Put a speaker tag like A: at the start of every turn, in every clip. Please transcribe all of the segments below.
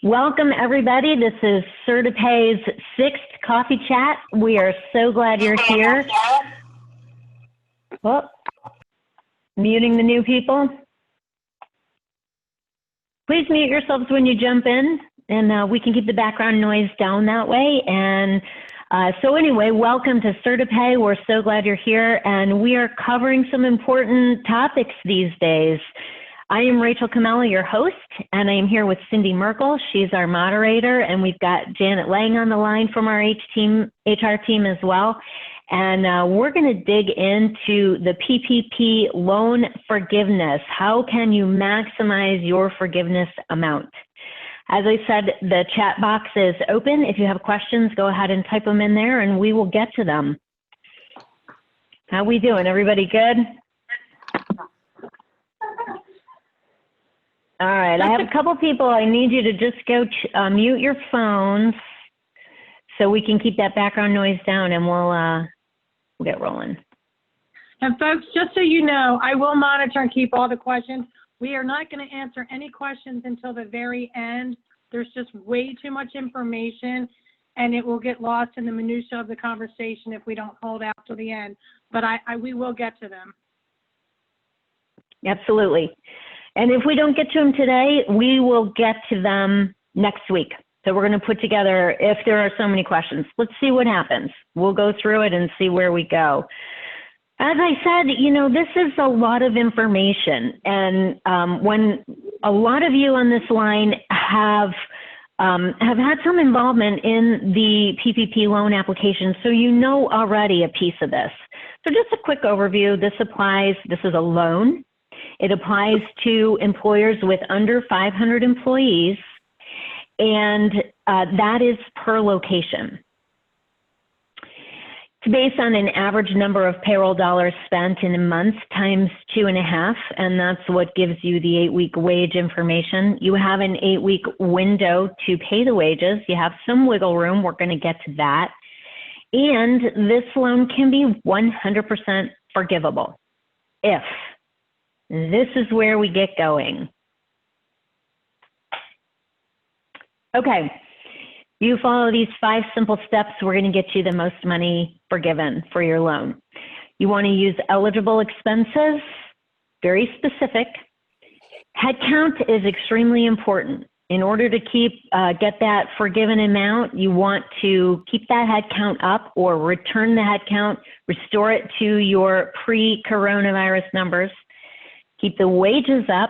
A: Welcome, everybody. This is CertaPay's 6th coffee chat. We are so glad you're here. Oh, muting the new people. Please mute yourselves when you jump in, and we can keep the background noise down that way. And so anyway, welcome to CertaPay. We're so glad you're here, and we are covering some important topics these days. I am Rachel Kamala, your host, and I am here with Cindy Merkel. She's our moderator, and we've got Janet Lang on the line from our HR team as well. And we're going to dig into the PPP loan forgiveness. How can you maximize your forgiveness amount? As I said, the chat box is open. If you have questions, go ahead and type them in there, and we will get to them. How we doing? Everybody good? All right, I have a couple people. I need you to just go mute your phones so we can keep that background noise down, and we'll get rolling.
B: And folks, just so you know, I will monitor and keep all the questions. We are not going to answer any questions until the very end. There's just way too much information, and it will get lost in the minutia of the conversation if we don't hold out till the end. But we will get to them.
A: Absolutely. And if we don't get to them today, we will get to them next week. So we're going to put together, if there are so many questions, let's see what happens. We'll go through it and see where we go. As I said, you know, this is a lot of information. And when a lot of you on this line have had some involvement in the PPP loan application, so you know already a piece of this. So just a quick overview. This is a loan. It applies to employers with under 500 employees, and that is per location. It's based on an average number of payroll dollars spent in a month times 2.5, and that's what gives you the 8-week wage information. You have an 8-week window to pay the wages. You have some wiggle room. We're going to get to that. And this loan can be 100% forgivable if. This is where we get going. Okay, you follow these 5 simple steps, we're going to get you the most money forgiven for your loan. You want to use eligible expenses, very specific. Headcount is extremely important. In order to get that forgiven amount, you want to keep that headcount up or return the headcount, restore it to your pre-coronavirus numbers. Keep the wages up.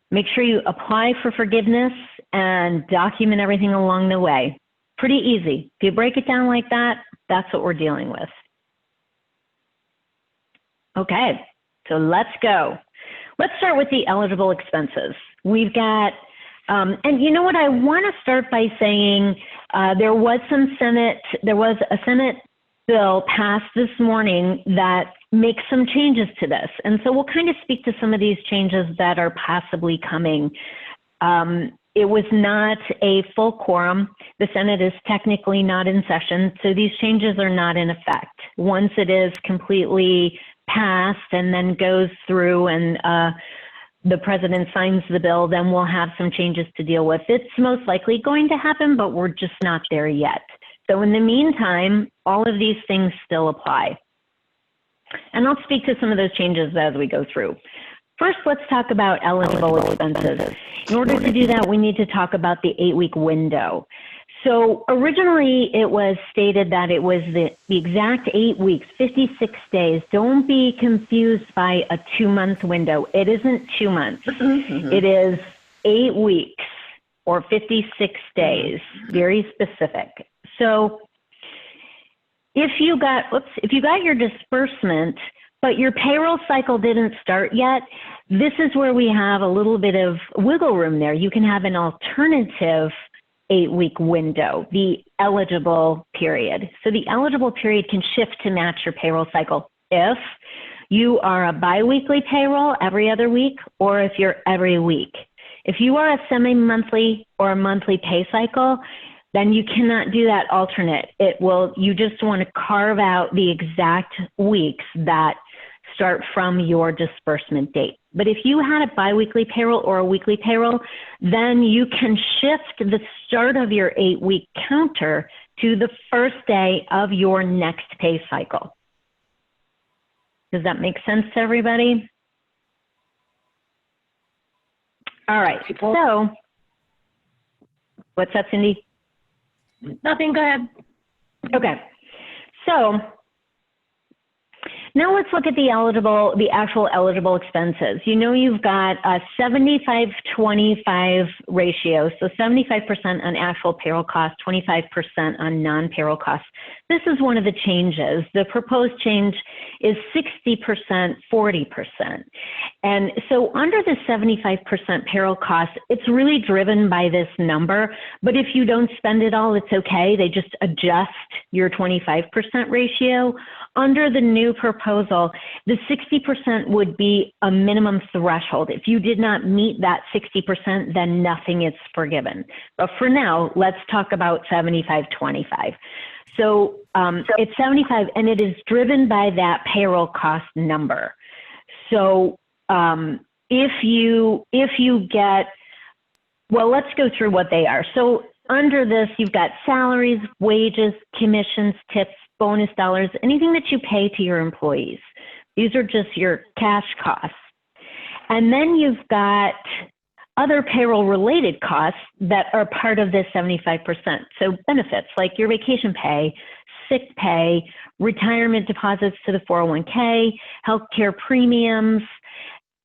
A: Make sure you apply for forgiveness and document everything along the way. Pretty easy. If you break it down like that, that's what we're dealing with. Okay, so let's go. Let's start with the eligible expenses. We've got, and you know what, I want to start by saying there was a Senate bill passed this morning that makes some changes to this. And so we'll kind of speak to some of these changes that are possibly coming. It was not a full quorum. The Senate is technically not in session, so these changes are not in effect. Once it is completely passed and then goes through and the president signs the bill, then we'll have some changes to deal with. It's most likely going to happen, but we're just not there yet. So in the meantime, all of these things still apply. And I'll speak to some of those changes as we go through. First, let's talk about eligible expenses. In order to do that, we need to talk about the 8-week window. So originally, it was stated that it was the exact 8 weeks, 56 days. Don't be confused by a 2-month window. It isn't 2 months. It is 8 weeks or 56 days, very specific. So if you got your disbursement, but your payroll cycle didn't start yet, this is where we have a little bit of wiggle room there. You can have an alternative 8-week window, the eligible period. So the eligible period can shift to match your payroll cycle if you are a biweekly payroll every other week, or if you're every week. If you are a semi-monthly or a monthly pay cycle, then you cannot do that alternate. You just want to carve out the exact weeks that start from your disbursement date. But if you had a biweekly payroll or a weekly payroll, then you can shift the start of your 8-week counter to the first day of your next pay cycle. Does that make sense to everybody? All right, so what's that, Cindy?
B: Nothing, go ahead.
A: Okay, so now let's look at the actual eligible expenses. You know, you've got a 75-25 ratio, so 75% on actual payroll costs, 25% on non-payroll costs. This is one of the changes. The proposed change is 60%, 40%. And so under the 75% payroll costs, it's really driven by this number, but if you don't spend it all, it's okay. They just adjust your 25% ratio. Under the new proposal, the 60% would be a minimum threshold. If you did not meet that 60%, then nothing is forgiven. But for now, let's talk about 75-25. So it's 75, and it is driven by that payroll cost number. So if you get, well, let's go through what they are. So under this, you've got salaries, wages, commissions, tips, bonus dollars, anything that you pay to your employees. These are just your cash costs. And then you've got other payroll related costs that are part of this 75%. So benefits like your vacation pay, sick pay, retirement deposits to the 401k, healthcare premiums.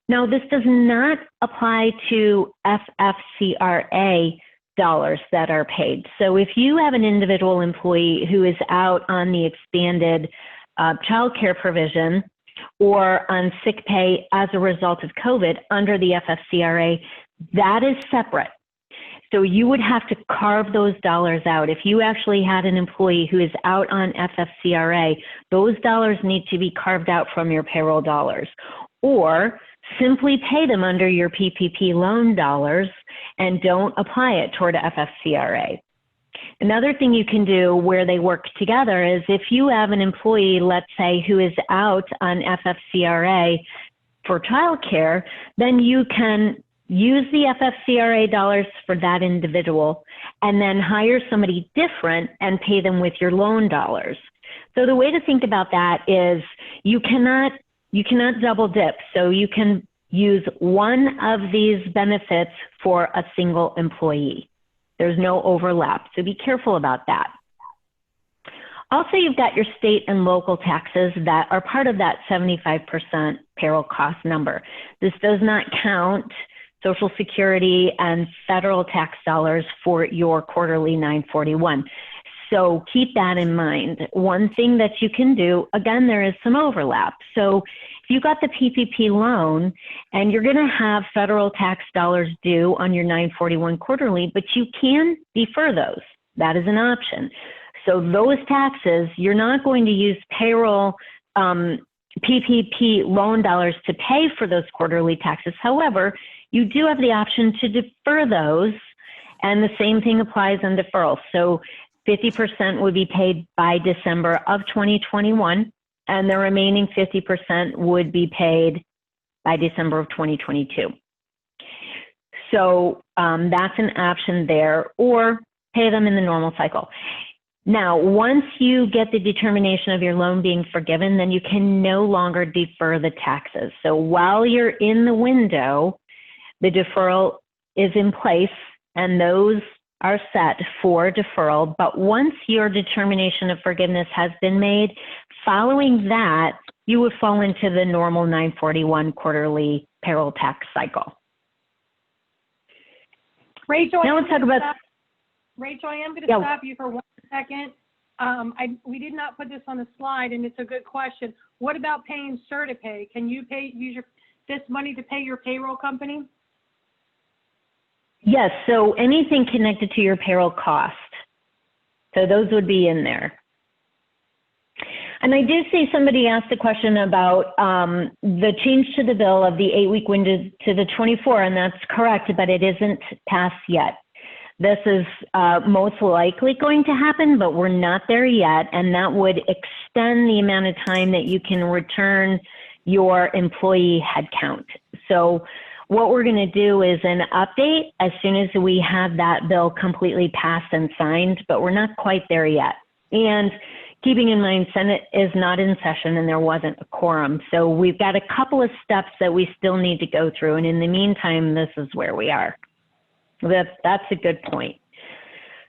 A: Now, this does not apply to FFCRA dollars that are paid. So if you have an individual employee who is out on the expanded child care provision or on sick pay as a result of COVID under the FFCRA, that is separate. So you would have to carve those dollars out. If you actually had an employee who is out on FFCRA, those dollars need to be carved out from your payroll dollars, or simply pay them under your PPP loan dollars and don't apply it toward FFCRA. Another thing you can do where they work together is if you have an employee, let's say, who is out on FFCRA for childcare, then you can use the FFCRA dollars for that individual and then hire somebody different and pay them with your loan dollars. So the way to think about that is you cannot double dip. So you can use one of these benefits for a single employee. There's no overlap, so be careful about that. Also, you've got your state and local taxes that are part of that 75% payroll cost number. This does not count Social Security and federal tax dollars for your quarterly 941. So keep that in mind. One thing that you can do, again, there is some overlap. So if you got the PPP loan and you're going to have federal tax dollars due on your 941 quarterly, but you can defer those. That is an option. So those taxes, you're not going to use payroll PPP loan dollars to pay for those quarterly taxes. However, you do have the option to defer those, and the same thing applies on deferral. So 50% would be paid by December of 2021, and the remaining 50% would be paid by December of 2022. So that's an option there, or pay them in the normal cycle. Now, once you get the determination of your loan being forgiven, then you can no longer defer the taxes. So while you're in the window, the deferral is in place, and those are set for deferral. But once your determination of forgiveness has been made, following that, you would fall into the normal 941 quarterly payroll tax cycle.
B: Rachel,
A: now let's talk about.
B: Rachel, I am going to stop you for 1 second. We did not put this on the slide, and it's a good question. What about paying CertiPay? Can you use this money to pay your payroll company?
A: Yes, so anything connected to your payroll cost. So those would be in there. And I do see somebody asked a question about the change to the bill of the 8-week window to the 24, and that's correct, but it isn't passed yet. This is most likely going to happen, but we're not there yet, and that would extend the amount of time that you can return your employee headcount. So what we're going to do is an update as soon as we have that bill completely passed and signed, but we're not quite there yet. And keeping in mind, Senate is not in session and there wasn't a quorum. So we've got a couple of steps that we still need to go through. And in the meantime, this is where we are. That's a good point.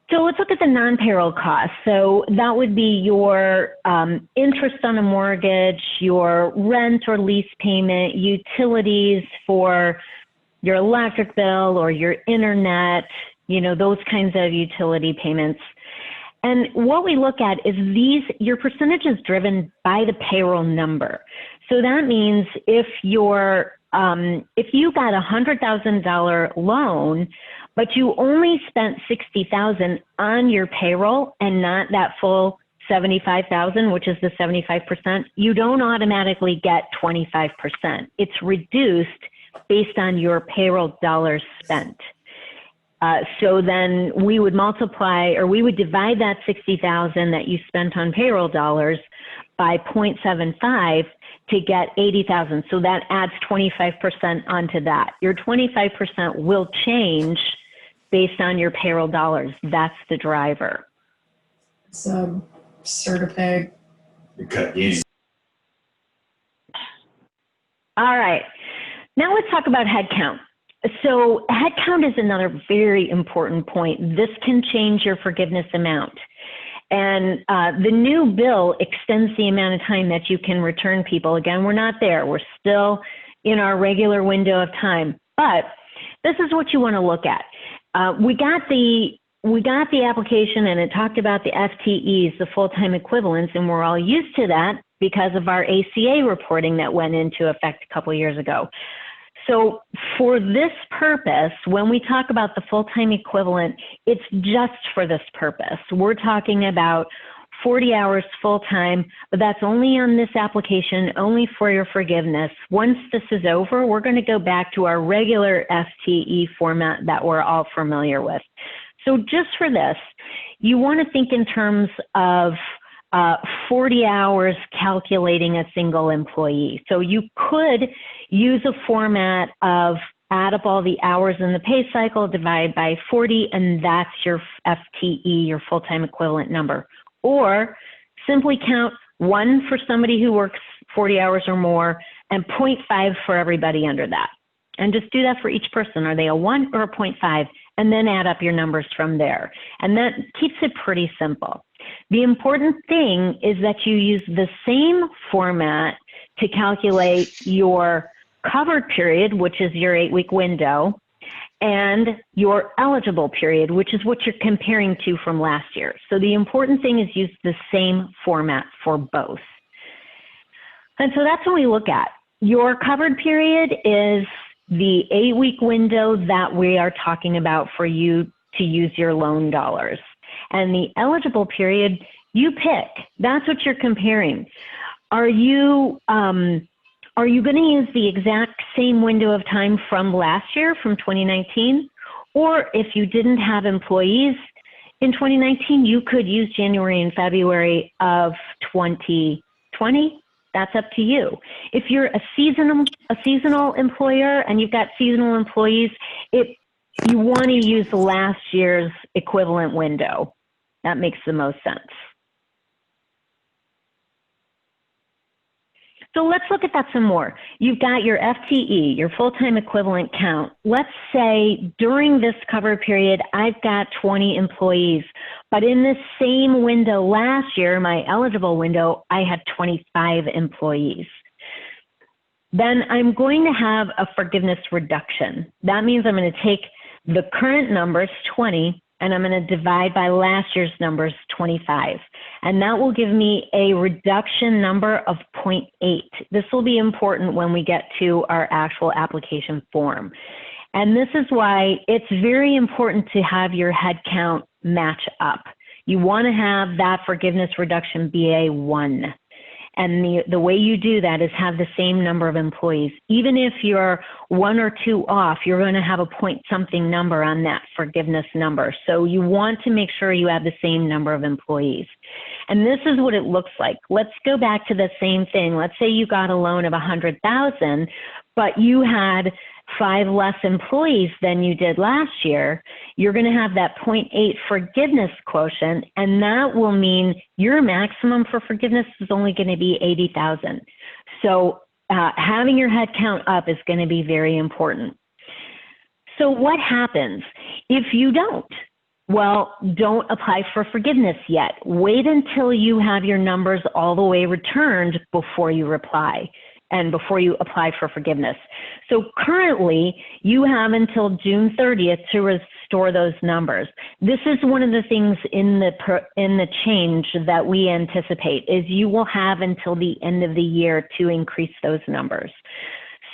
A: So let's look at the non-payroll costs. So that would be your interest on a mortgage, your rent or lease payment, utilities for your electric bill or your internet, you know, those kinds of utility payments. And what we look at is your percentage is driven by the payroll number. So that means if you got a $100,000 loan, but you only spent $60,000 on your payroll and not that full $75,000, which is the 75%, you don't automatically get 25%. It's reduced based on your payroll dollars spent. So then we would multiply, or we would divide that $60,000 that you spent on payroll dollars by 0.75 to get $80,000. So that adds 25% onto that. Your 25% will change based on your payroll dollars. That's the driver.
C: So, Certipay.
A: All right. Now let's talk about headcount. So headcount is another very important point. This can change your forgiveness amount. And the new bill extends the amount of time that you can return people. Again, we're not there. We're still in our regular window of time. But this is what you want to look at. We got the application and it talked about the FTEs, the full-time equivalents, and we're all used to that because of our ACA reporting that went into effect a couple of years ago. So for this purpose, when we talk about the full-time equivalent, it's just for this purpose. We're talking about 40 hours full-time, but that's only on this application, only for your forgiveness. Once this is over, we're going to go back to our regular FTE format that we're all familiar with. So just for this, you want to think in terms of 40 hours calculating a single employee. So you could use a format of add up all the hours in the pay cycle, divide by 40, and that's your FTE, your full-time equivalent number. Or simply count 1 for somebody who works 40 hours or more and 0.5 for everybody under that. And just do that for each person. Are they a 1 or a 0.5? And then add up your numbers from there. And that keeps it pretty simple. The important thing is that you use the same format to calculate your covered period, which is your 8-week window, and your eligible period, which is what you're comparing to from last year. So the important thing is use the same format for both. And so that's what we look at. Your covered period is the 8-week window that we are talking about for you to use your loan dollars. And the eligible period, you pick. That's what you're comparing. Are you going to use the exact same window of time from last year, from 2019? Or if you didn't have employees in 2019, you could use January and February of 2020. That's up to you. If you're a seasonal employer and you've got seasonal employees, you want to use last year's equivalent window. That makes the most sense. So let's look at that some more. You've got your FTE, your full-time equivalent count. Let's say during this cover period, I've got 20 employees, but in this same window last year, my eligible window, I had 25 employees. Then I'm going to have a forgiveness reduction. That means I'm going to take the current numbers, 20, and I'm going to divide by last year's numbers, 25. And that will give me a reduction number of 0.8. This will be important when we get to our actual application form. And this is why it's very important to have your head count match up. You want to have that forgiveness reduction be a 1. And the way you do that is have the same number of employees. Even if you're 1 or 2 off, you're going to have a point something number on that forgiveness number. So you want to make sure you have the same number of employees. And this is what it looks like. Let's go back to the same thing. Let's say you got a loan of $100,000, but you had 5 less employees than you did last year. You're going to have that 0.8 forgiveness quotient, and that will mean your maximum for forgiveness is only going to be 80,000. So having your head count up is going to be very important. So what happens if you don't? Well, don't apply for forgiveness yet. Wait until you have your numbers all the way returned before you reply and before you apply for forgiveness. So currently, you have until June 30th to restore those numbers. This is one of the things in the change that we anticipate is you will have until the end of the year to increase those numbers.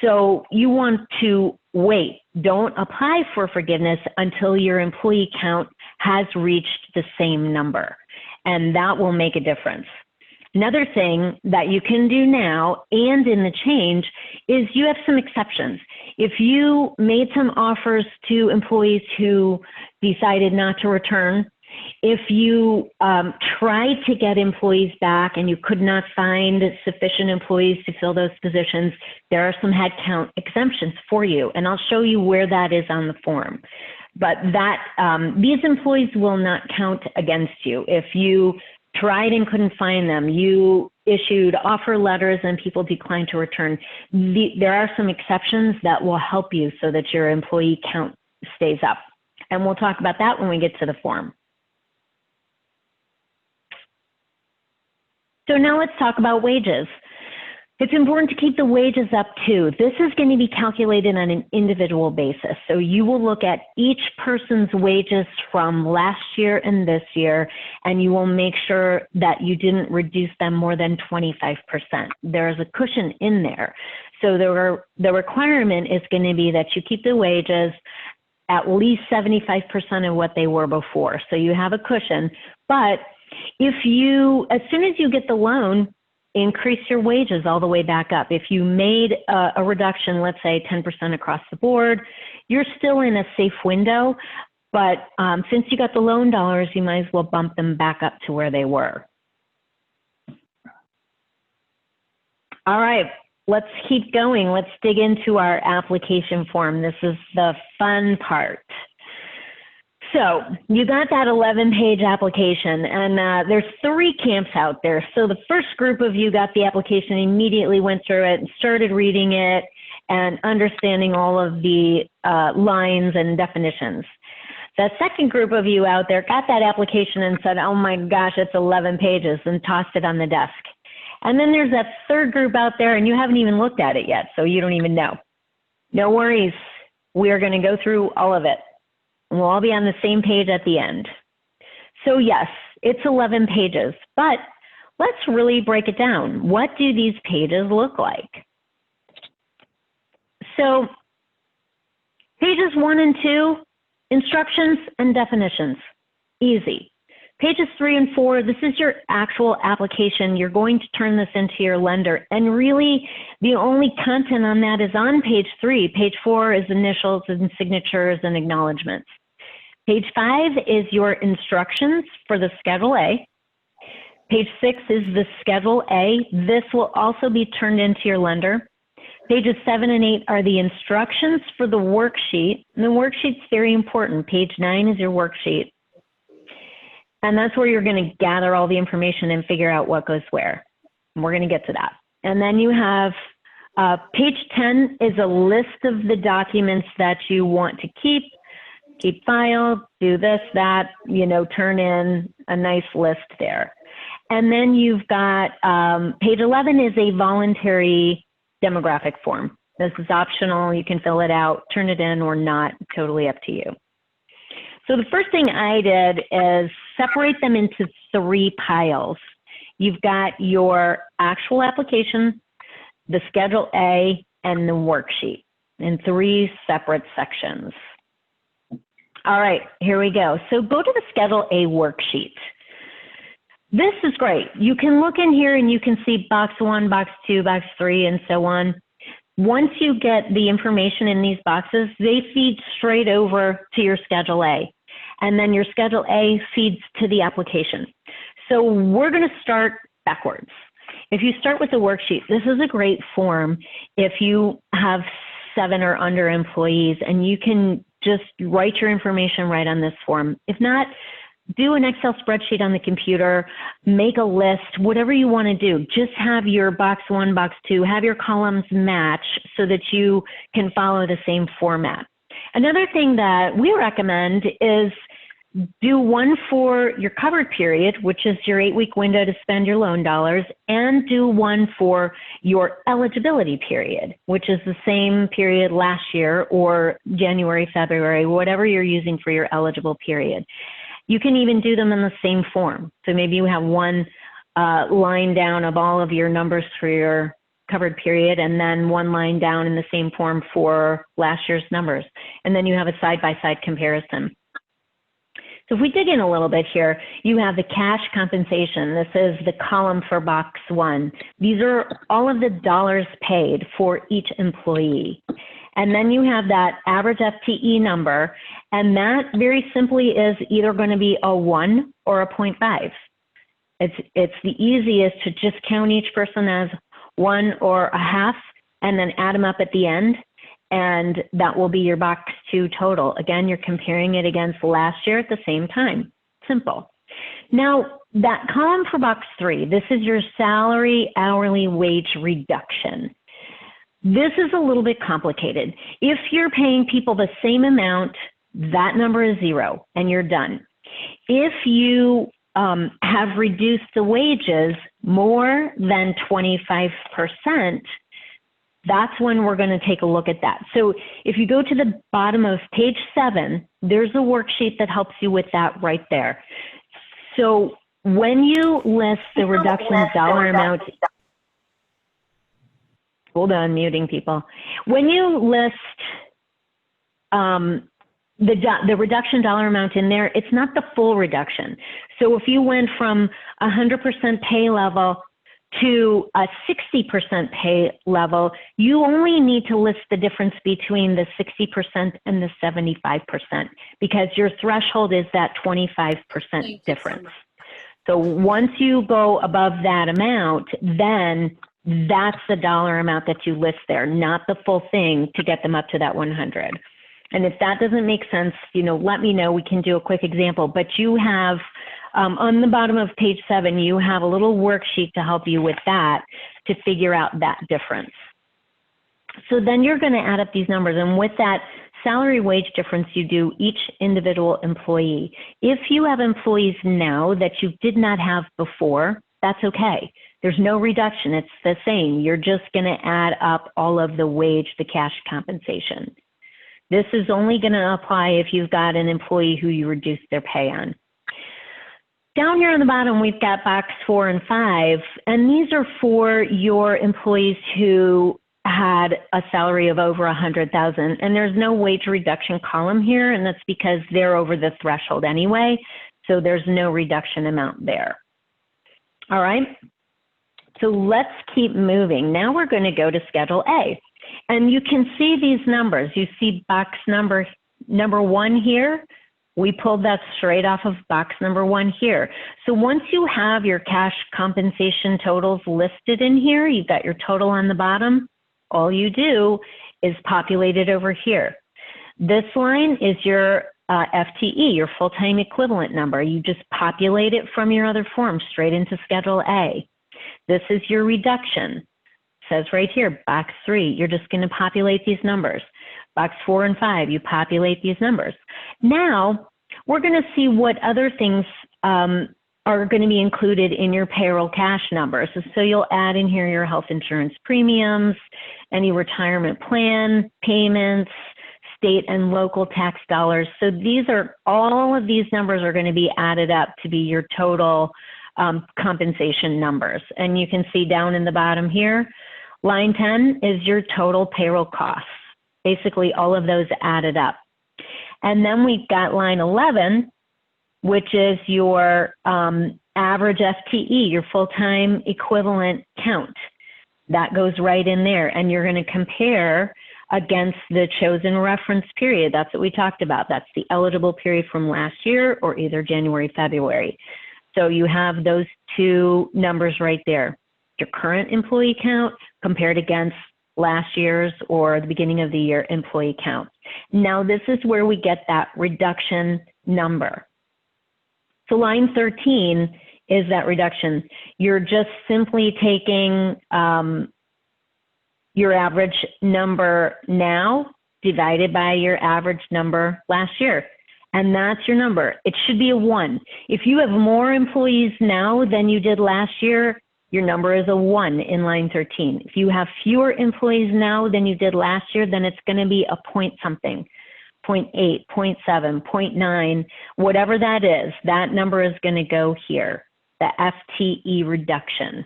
A: So you want to wait. Don't apply for forgiveness until your employee count has reached the same number, and that will make a difference. Another thing that you can do now and in the change is you have some exceptions. If you made some offers to employees who decided not to return, if you tried to get employees back and you could not find sufficient employees to fill those positions, there are some headcount exemptions for you, and I'll show you where that is on the form. But that these employees will not count against you. If you tried and couldn't find them, you issued offer letters and people declined to return, there are some exceptions that will help you so that your employee count stays up. And we'll talk about that when we get to the form. So now let's talk about wages. It's important to keep the wages up too. This is going to be calculated on an individual basis. So you will look at each person's wages from last year and this year, and you will make sure that you didn't reduce them more than 25%. There is a cushion in there. So the requirement is going to be that you keep the wages at least 75% of what they were before. So you have a cushion, but if you, as soon as you get the loan, increase your wages all the way back up. If you made a reduction, let's say 10% across the board, you're still in a safe window, but since you got the loan dollars, you might as well bump them back up to where they were. All right, let's keep going. Let's dig into our application form. This is the fun part. So you got that 11-page application, and there's 3 camps out there. So the first group of you got the application, immediately went through it and started reading it and understanding all of the lines and definitions. The second group of you out there got that application and said, oh my gosh, it's 11 pages, and tossed it on the desk. And then there's that third group out there, and you haven't even looked at it yet, so you don't even know. No worries. We are going to go through all of it. We'll all be on the same page at the end. So yes, it's 11 pages, but let's really break it down. What do these pages look like? So pages 1 and 2, instructions and definitions, easy. Pages 3 and 4, this is your actual application. You're going to turn this into your lender. And really, the only content on that is on page 3. Page 4 is initials and signatures and acknowledgments. Page 5 is your instructions for the Schedule A. Page 6 is the Schedule A. This will also be turned into your lender. Pages 7 and 8 are the instructions for the worksheet. And the worksheet's very important. Page 9 is your worksheet. And that's where you're going to gather all the information and figure out what goes where. And we're going to get to that. And then you have page 10 is a list of the documents that you want to keep filed, do this, that, you know, turn in a nice list there. And then you've got page 11 is a voluntary demographic form. This is optional. You can fill it out, turn it in or not, totally up to you. So the first thing I did is separate them into 3 piles. You've got your actual application, the Schedule A, and the worksheet in 3 separate sections. All right, here we go. So go to the Schedule A worksheet. This is great. You can look in here and you can see box 1, box 2, box 3, and so on. Once you get the information in these boxes, they feed straight over to your Schedule A. And then your Schedule A feeds to the application. So we're going to start backwards. If you start with the worksheet, this is a great form if you have 7 or under employees, and you can just write your information right on this form. If not, do an Excel spreadsheet on the computer, make a list, whatever you want to do. Just have your box 1, box 2, have your columns match so that you can follow the same format. Another thing that we recommend is do one for your covered period, which is your 8-week window to spend your loan dollars, and do one for your eligibility period, which is the same period last year or January, February, whatever you're using for your eligible period. You can even do them in the same form. So maybe you have one line down of all of your numbers for your covered period, and then one line down in the same form for last year's numbers. And then you have a side-by-side comparison. So if we dig in a little bit here, you have the cash compensation. This is the column for box 1. These are all of the dollars paid for each employee. And then you have that average FTE number, and that very simply is either going to be a 1 or a 0.5. It's the easiest to just count each person as 1 or a half and then add them up at the end, and that will be your box 2 total. Again, you're comparing it against last year at the same time. Simple. Now, that column for box 3, this is your salary hourly wage reduction. This is a little bit complicated. If you're paying people the same amount, that number is 0 and you're done. If you have reduced the wages more than 25%, that's when we're going to take a look at that. So if you go to the bottom of page 7, there's a worksheet that helps you with that right there. So when you list the reduction dollar amount, hold on, muting people. When you list the reduction dollar amount in there, it's not the full reduction. So if you went from 100% pay level to a 60% pay level, you only need to list the difference between the 60% and the 75% because your threshold is that 25% difference. So once you go above that amount, then that's the dollar amount that you list there, not the full thing to get them up to that 100. And if that doesn't make sense, let me know. We can do a quick example. But you have, on the bottom of page 7, you have a little worksheet to help you with that, to figure out that difference. So then you're going to add up these numbers. And with that salary wage difference, you do each individual employee. If you have employees now that you did not have before, that's okay. There's no reduction. It's the same. You're just going to add up all of the wage, the cash compensation. This is only going to apply if you've got an employee who you reduced their pay on. Down here on the bottom, we've got box 4 and 5, and these are for your employees who had a salary of over 100,000, and there's no wage reduction column here, and that's because they're over the threshold anyway, so there's no reduction amount there. All right, so let's keep moving. Now we're going to go to Schedule A. And you can see these numbers. You see box number 1 here. We pulled that straight off of box number 1 here. So once you have your cash compensation totals listed in here, you've got your total on the bottom, all you do is populate it over here. This line is your FTE, your full-time equivalent number. You just populate it from your other form straight into Schedule A. This is your reduction. Says right here, box 3, you're just going to populate these numbers. Box 4 and 5, you populate these numbers. Now, we're going to see what other things are going to be included in your payroll cash numbers. So you'll add in here your health insurance premiums, any retirement plan payments, state and local tax dollars. So all of these numbers are going to be added up to be your total compensation numbers. And you can see down in the bottom here, line 10 is your total payroll costs, basically all of those added up. And then we've got line 11, which is your average FTE, your full-time equivalent count. That goes right in there, and you're going to compare against the chosen reference period. That's what we talked about. That's the eligible period from last year or either January, February. So you have those two numbers right there. Your current employee count compared against last year's or the beginning of the year employee count. Now this is where we get that reduction number. So line 13 is that reduction. You're just simply taking your average number now divided by your average number last year. And that's your number. It should be a 1. If you have more employees now than you did last year, your number is a 1 in line 13. If you have fewer employees now than you did last year, then it's going to be a point something, 0.8, 0.7, 0.9, whatever that is, that number is going to go here, the FTE reduction.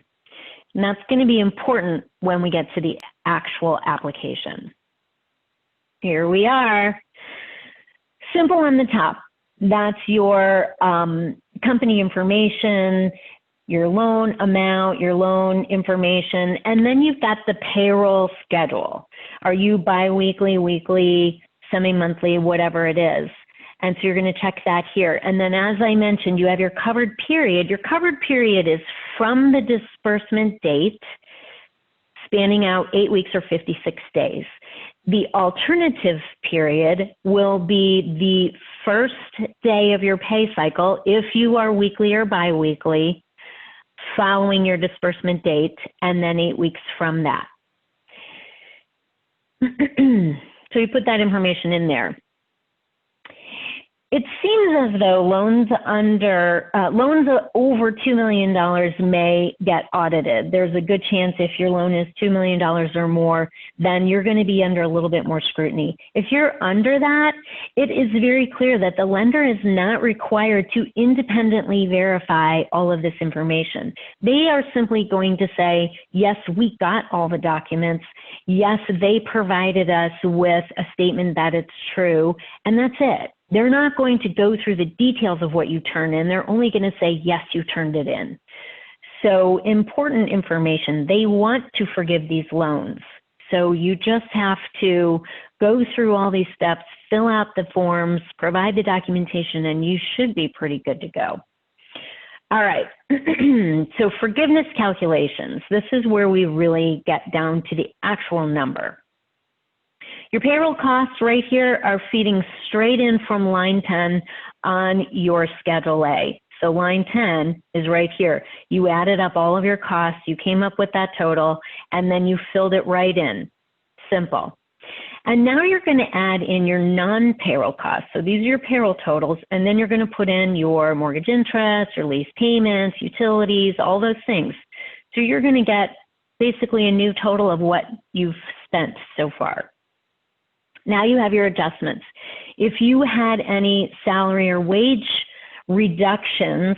A: And that's going to be important when we get to the actual application. Here we are. Simple on the top. That's your company information, your loan amount, your loan information, and then you've got the payroll schedule. Are you biweekly, weekly, semi-monthly, whatever it is? And so you're going to check that here. And then as I mentioned, you have your covered period. Your covered period is from the disbursement date, spanning out 8 weeks or 56 days. The alternative period will be the first day of your pay cycle if you are weekly or biweekly, following your disbursement date, and then 8 weeks from that. So you put that information in there. It seems as though loans over $2 million may get audited. There's a good chance if your loan is $2 million or more, then you're going to be under a little bit more scrutiny. If you're under that, it is very clear that the lender is not required to independently verify all of this information. They are simply going to say, yes, we got all the documents. Yes, they provided us with a statement that it's true, and that's it. They're not going to go through the details of what you turn in. They're only going to say, yes, you turned it in. So important information. They want to forgive these loans. So you just have to go through all these steps, fill out the forms, provide the documentation, and you should be pretty good to go. All right. So forgiveness calculations. This is where we really get down to the actual number. Your payroll costs right here are feeding straight in from line 10 on your Schedule A. So line 10 is right here. You added up all of your costs, you came up with that total, and then you filled it right in. Simple. And now you're going to add in your non-payroll costs. So these are your payroll totals, and then you're going to put in your mortgage interest, your lease payments, utilities, all those things. So you're going to get basically a new total of what you've spent so far. Now you have your adjustments. If you had any salary or wage reductions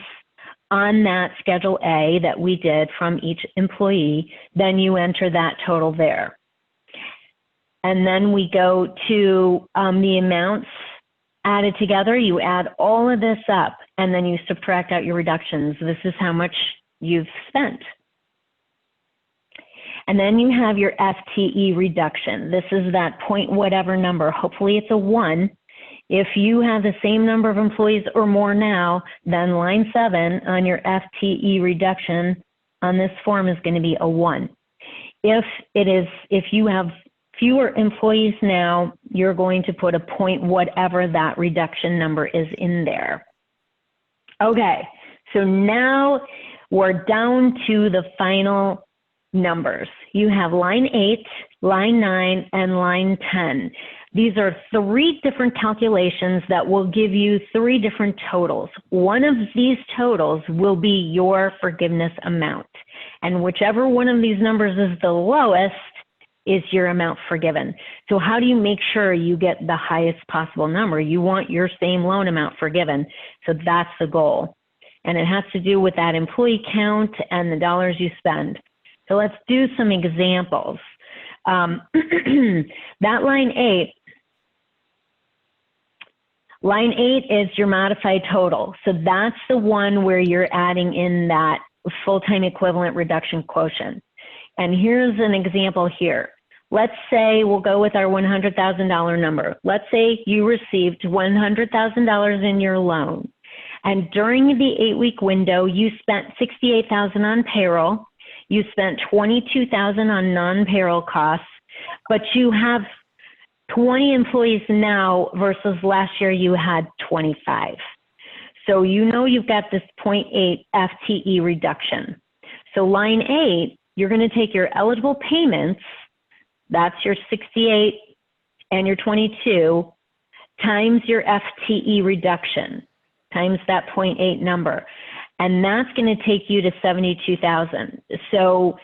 A: on that Schedule A that we did from each employee, then you enter that total there. And then we go to the amounts added together. You add all of this up, and then you subtract out your reductions. This is how much you've spent. And then you have your FTE reduction. This is that point whatever number. Hopefully it's a 1. If you have the same number of employees or more now, then line 7 on your FTE reduction on this form is going to be a 1. If you have fewer employees now, you're going to put a point whatever that reduction number is in there. Okay, so now we're down to the final numbers. You have line 8, line 9, and line 10. These are 3 different calculations that will give you 3 different totals. One of these totals will be your forgiveness amount. And whichever one of these numbers is the lowest is your amount forgiven. So how do you make sure you get the highest possible number? You want your same loan amount forgiven. So that's the goal. And it has to do with that employee count and the dollars you spend. So let's do some examples. That line 8, Line 8 is your modified total. So that's the one where you're adding in that full-time equivalent reduction quotient. And here's an example here. Let's say we'll go with our $100,000 number. Let's say you received $100,000 in your loan. And during the 8-week window, you spent $68,000 on payroll. You spent $22,000 on non-payroll costs, but you have 20 employees now versus last year you had 25. So you know you've got this 0.8 FTE reduction. So line 8, you're going to take your eligible payments, that's your 68 and your 22, times your FTE reduction, times that 0.8 number. And that's going to take you to 72,000. So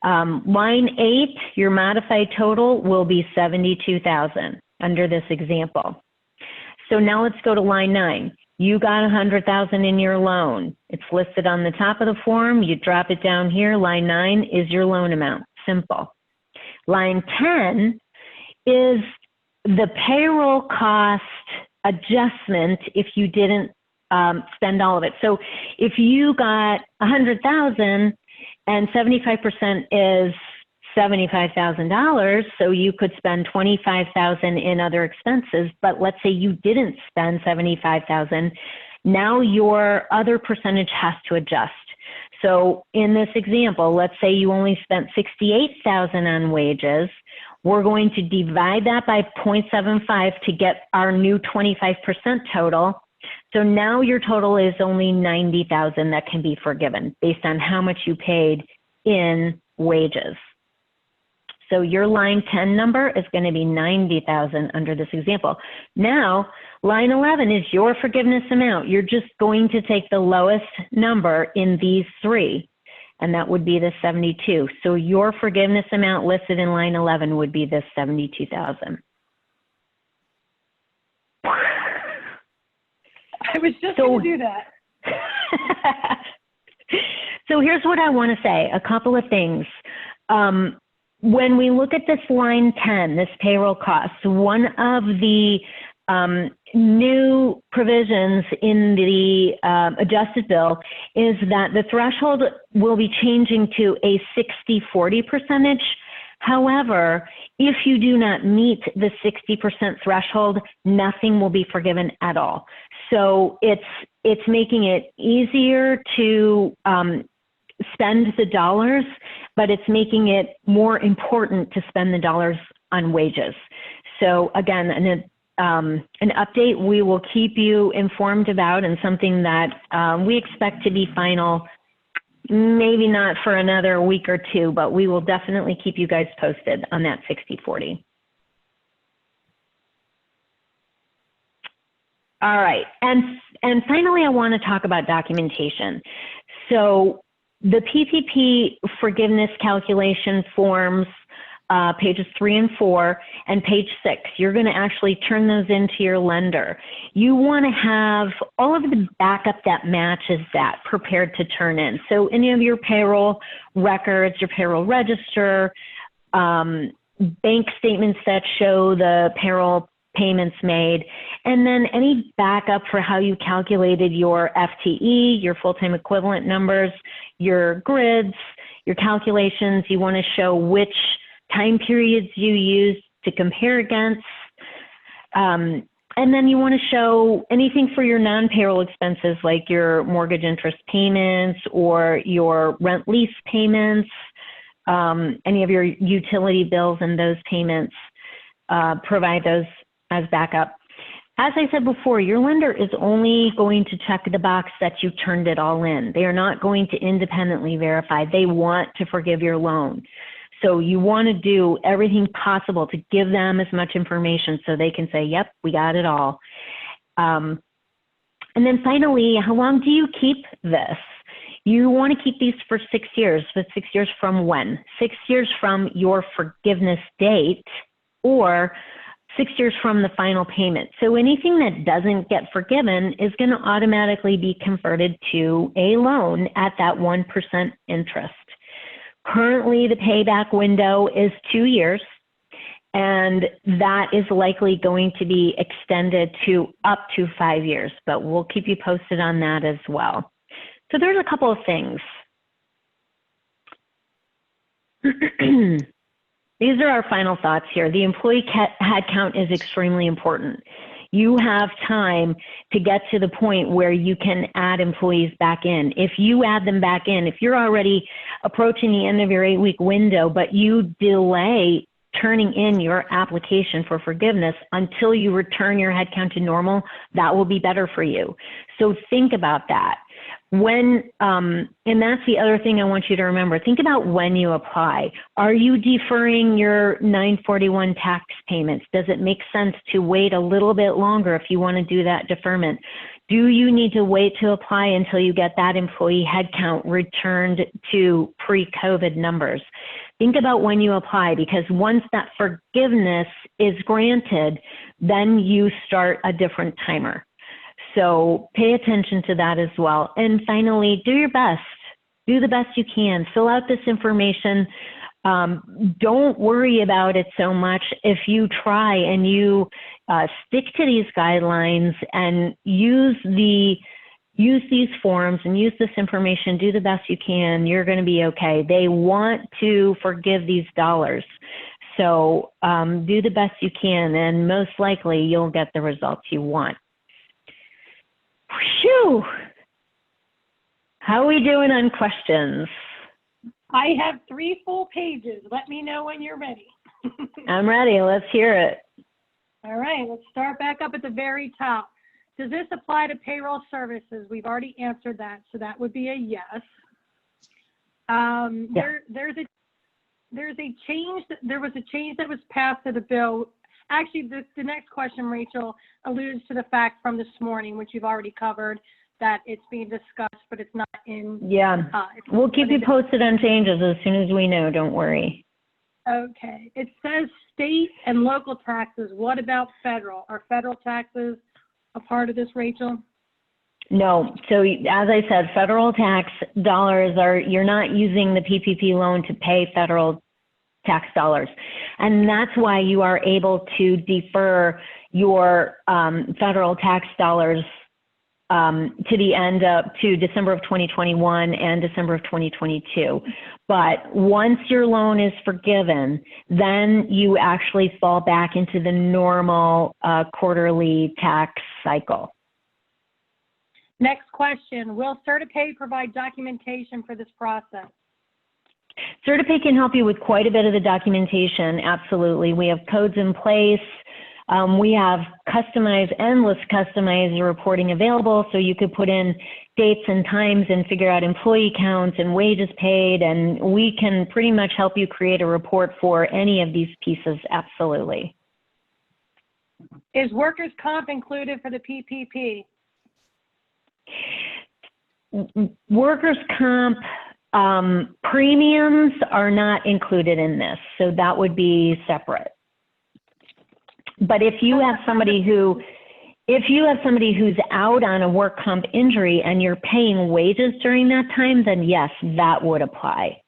A: line 8, your modified total will be 72,000 under this example. So now let's go to line 9. You got 100,000 in your loan. It's listed on the top of the form. You drop it down here. Line 9 is your loan amount. Simple. Line 10 is the payroll cost adjustment if you didn't spend all of it. So if you got 100,000 and 75% is $75,000, so you could spend 25,000 in other expenses, but let's say you didn't spend 75,000, now your other percentage has to adjust. So in this example, let's say you only spent 68,000 on wages. We're going to divide that by 0.75 to get our new 25% total. So now your total is only 90,000 that can be forgiven based on how much you paid in wages. So your line 10 number is going to be 90,000 under this example. Now, line 11 is your forgiveness amount. You're just going to take the lowest number in these three, and that would be the 72. So your forgiveness amount listed in line 11 would be this 72,000.
B: I was just going to do that.
A: So here's what I want to say, a couple of things. When we look at this line 10, this payroll costs, one of the new provisions in the adjusted bill is that the threshold will be changing to a 60-40 percentage. However, if you do not meet the 60% threshold, nothing will be forgiven at all. So it's making it easier to spend the dollars, but it's making it more important to spend the dollars on wages. So again, an update we will keep you informed about, and something that we expect to be final, maybe not for another week or two, but we will definitely keep you guys posted on that 60-40. All right, and finally, I want to talk about documentation. So the PPP forgiveness calculation forms, pages 3 and 4, and page 6, you're going to actually turn those into your lender. You want to have all of the backup that matches that prepared to turn in. So any of your payroll records, your payroll register, bank statements that show the payroll payments made, and then any backup for how you calculated your FTE, your full-time equivalent numbers, your grids, your calculations. You want to show which time periods you used to compare against. And then you want to show anything for your non-payroll expenses, like your mortgage interest payments or your rent lease payments, any of your utility bills and those payments, provide those as backup. As I said before, your lender is only going to check the box that you turned it all in. They are not going to independently verify. They want to forgive your loan. So you want to do everything possible to give them as much information so they can say, yep, we got it all. And then finally, how long do you keep this? You want to keep these for 6 years, but 6 years from when? 6 years from your forgiveness date, or 6 years from the final payment. So anything that doesn't get forgiven is going to automatically be converted to a loan at that 1% interest. Currently, the payback window is 2 years, And that is likely going to be extended to up to 5 years, but we'll keep you posted on that as well. So there's a couple of things. These are our final thoughts here. The employee headcount is extremely important. You have time to get to the point where you can add employees back in. If you add them back in, if you're already approaching the end of your 8-week window, but you delay turning in your application for forgiveness until you return your headcount to normal, that will be better for you. So think about that. And that's the other thing I want you to remember. Think about when you apply. Are you deferring your 941 tax payments? Does it make sense to wait a little bit longer if you want to do that deferment? Do you need to wait to apply until you get that employee headcount returned to pre-COVID numbers? Think about when you apply, because once that forgiveness is granted, then you start a different timer. So pay attention to that as well. And finally, do your best. Do the best you can. Fill out this information. Don't worry about it so much. If you try and you stick to these guidelines and use these forms and use this information, do the best you can, you're going to be okay. They want to forgive these dollars. So do the best you can, and most likely you'll get the results you want. Phew! How are we doing on questions?
B: I have 3 full pages. Let me know when you're ready.
A: I'm ready. Let's hear it.
B: All right, let's start back up at the very top. Does this apply to payroll services? We've already answered that, so that would be a yes. There's a change. There was a change that was passed to the bill. Actually, the next question, Rachel, alludes to the fact from this morning, which you've already covered, that it's being discussed, but it's not in.
A: Yeah, we'll keep you posted on changes as soon as we know. Don't worry.
B: Okay. It says state and local taxes. What about federal? Are federal taxes a part of this, Rachel?
A: No. So as I said, federal tax dollars you're not using the PPP loan to pay federal tax dollars. And that's why you are able to defer your federal tax dollars to December of 2021 and December of 2022. But once your loan is forgiven, then you actually fall back into the normal quarterly tax cycle.
B: Next question, will CertiPay provide documentation for this process?
A: CertiPay can help you with quite a bit of the documentation, absolutely. We have codes in place. We have endless customized reporting available, so you could put in dates and times and figure out employee counts and wages paid, and we can pretty much help you create a report for any of these pieces, absolutely.
B: Is workers' comp included for the PPP?
A: Workers' comp premiums are not included in this, so that would be separate. But if you have somebody who's out on a work comp injury and you're paying wages during that time, then yes, that would apply.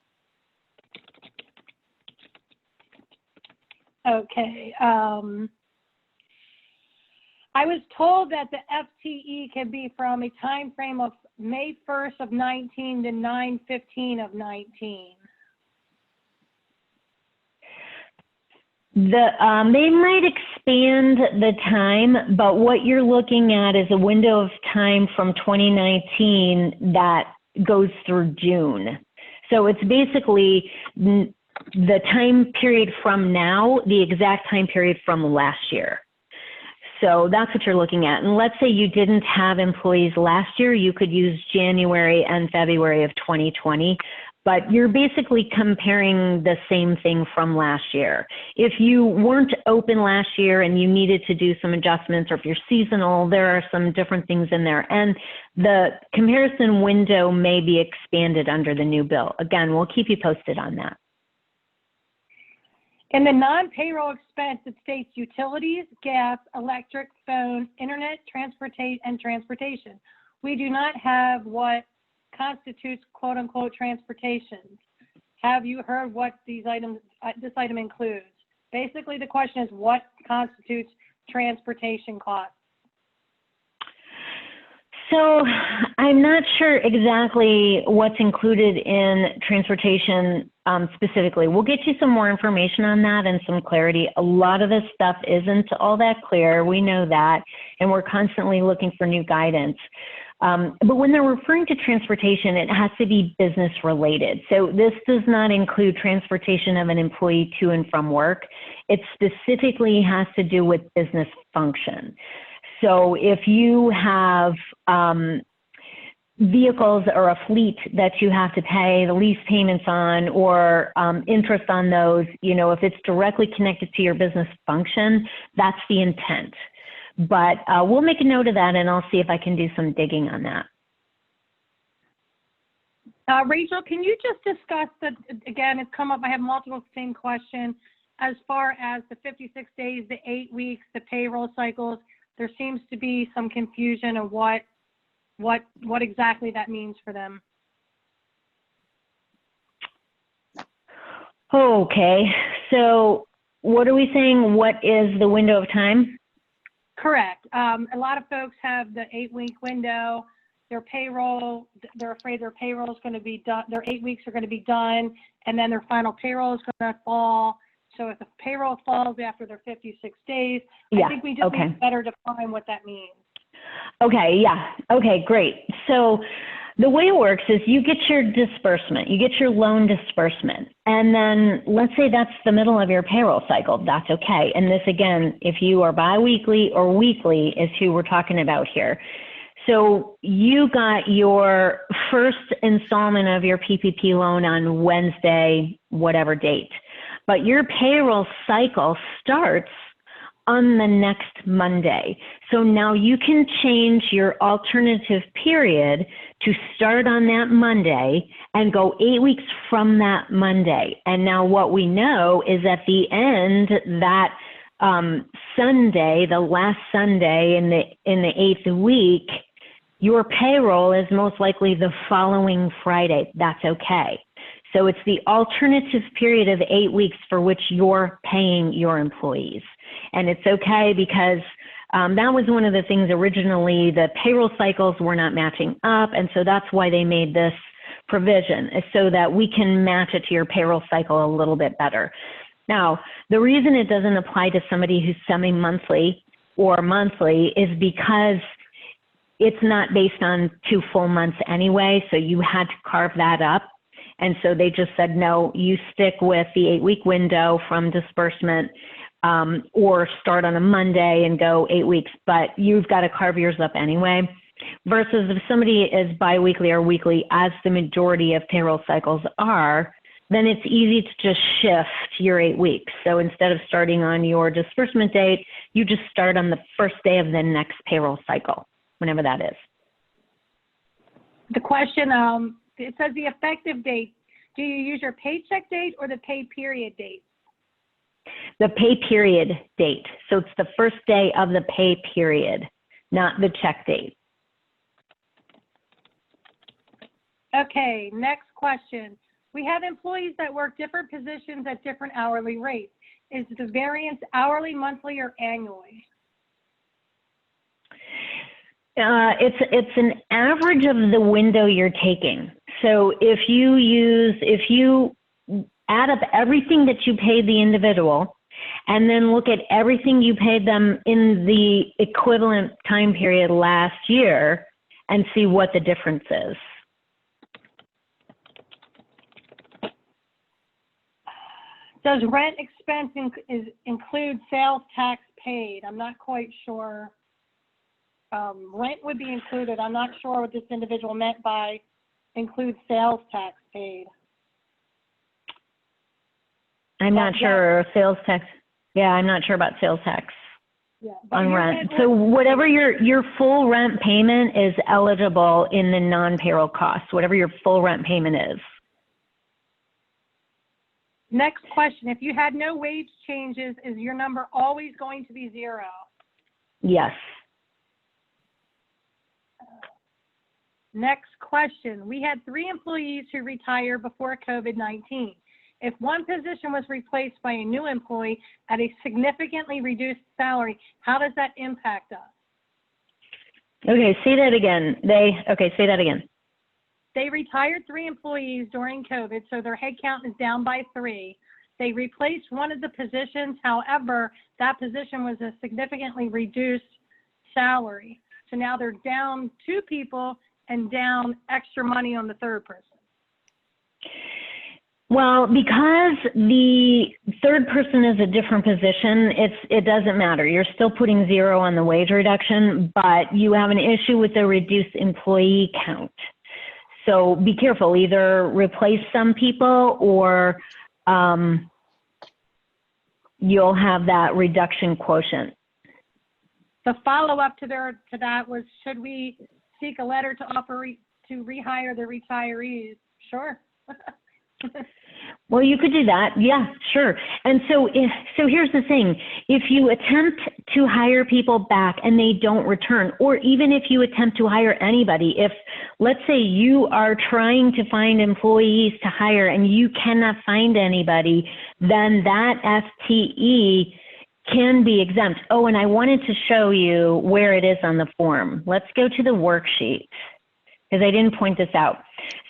B: Okay. I was told that the FTE can be from a time frame of May 1st of 19 to 9/15 of 19.
A: They might expand the time, but what you're looking at is a window of time from 2019 that goes through June. So it's basically the time period from now, the exact time period from last year. So that's what you're looking at. And let's say you didn't have employees last year, you could use January and February of 2020. But you're basically comparing the same thing from last year. If you weren't open last year and you needed to do some adjustments, or if you're seasonal, there are some different things in there. And the comparison window may be expanded under the new bill. Again, we'll keep you posted on that.
B: In the non-payroll expense, it states utilities, gas, electric, phone, internet, transportation. We do not have what constitutes quote-unquote transportation. Have you heard what this item includes? Basically, the question is what constitutes transportation costs?
A: So I'm not sure exactly what's included in transportation specifically. We'll get you some more information on that and some clarity. A lot of this stuff isn't all that clear. We know that, and we're constantly looking for new guidance. But when they're referring to transportation, it has to be business related. So this does not include transportation of an employee to and from work. It specifically has to do with business function. So if you have vehicles or a fleet that you have to pay the lease payments on or interest on those, you know, if it's directly connected to your business function, that's the intent. But we'll make a note of that, and I'll see if I can do some digging on that.
B: Rachel, can you just discuss that, again, it's come up, I have multiple same questions, as far as the 56 days, the 8 weeks, the payroll cycles. There seems to be some confusion of what exactly that means for them.
A: Okay, so what are we saying? What is the window of time?
B: Correct. A lot of folks have the 8-week window. Their payroll, they're afraid their payroll is going to be done. Their 8 weeks are going to be done, and then their final payroll is going to fall. So if the payroll falls after their 56 days, I think we just need to better define what that means.
A: Okay, yeah. Okay, great. So the way it works is you get your disbursement, you get your loan disbursement, and then let's say that's the middle of your payroll cycle. That's okay. And this, again, if you are biweekly or weekly is who we're talking about here. So you got your first installment of your PPP loan on Wednesday, whatever date, but your payroll cycle starts on the next Monday. So now you can change your alternative period to start on that Monday and go 8 weeks from that Monday. And now what we know is at the end, that Sunday, the last Sunday in the 8th week, your payroll is most likely the following Friday. That's okay. So it's the alternative period of 8 weeks for which you're paying your employees. And it's okay because that was one of the things originally, the payroll cycles were not matching up. And so that's why they made this provision, so that we can match it to your payroll cycle a little bit better. Now, the reason it doesn't apply to somebody who's semi-monthly or monthly is because it's not based on 2 full months anyway. So you had to carve that up. And so they just said, no, you stick with the 8-week window from disbursement, or start on a Monday and go 8 weeks, but you've got to carve yours up anyway. Versus if somebody is biweekly or weekly, as the majority of payroll cycles are, then it's easy to just shift your 8 weeks. So instead of starting on your disbursement date, you just start on the first day of the next payroll cycle, whenever that is.
B: The question, it says the effective date. Do you use your paycheck date or the pay period date?
A: The pay period date. So it's the first day of the pay period, not the check date.
B: Okay, next question. We have employees that work different positions at different hourly rates. Is the variance hourly, monthly, or annually?
A: It's an average of the window you're taking. So if you add up everything that you paid the individual and then look at everything you paid them in the equivalent time period last year and see what the difference is.
B: Does rent expense include sales tax paid? I'm not quite sure. Rent would be included. I'm not sure what this individual meant by include sales tax paid.
A: I'm not sure. Sales tax. Yeah, I'm not sure about sales tax on rent. So whatever your full rent payment is eligible in the non-payroll costs, whatever your full rent payment is.
B: Next question. If you had no wage changes, is your number always going to be 0?
A: Yes.
B: Next question. We had 3 employees who retired before COVID-19. If one position was replaced by a new employee at a significantly reduced salary, how does that impact us?
A: Okay, say that again. Say that again.
B: They retired 3 employees during COVID, so their headcount is down by 3. They replaced one of the positions. However, that position was a significantly reduced salary. So now they're down 2 people and down extra money on the 3rd person.
A: Well, because the 3rd person is a different position, it doesn't matter. You're still putting 0 on the wage reduction, but you have an issue with the reduced employee count. So be careful, either replace some people or you'll have that reduction quotient.
B: The follow-up to that was, should we seek a letter to offer to rehire the retirees? Sure.
A: Well, you could do that. Yeah, sure. And so here's the thing. If you attempt to hire people back and they don't return, or even if you attempt to hire anybody, if let's say you are trying to find employees to hire and you cannot find anybody, then that FTE can be exempt. Oh, and I wanted to show you where it is on the form. Let's go to the worksheet, because I didn't point this out.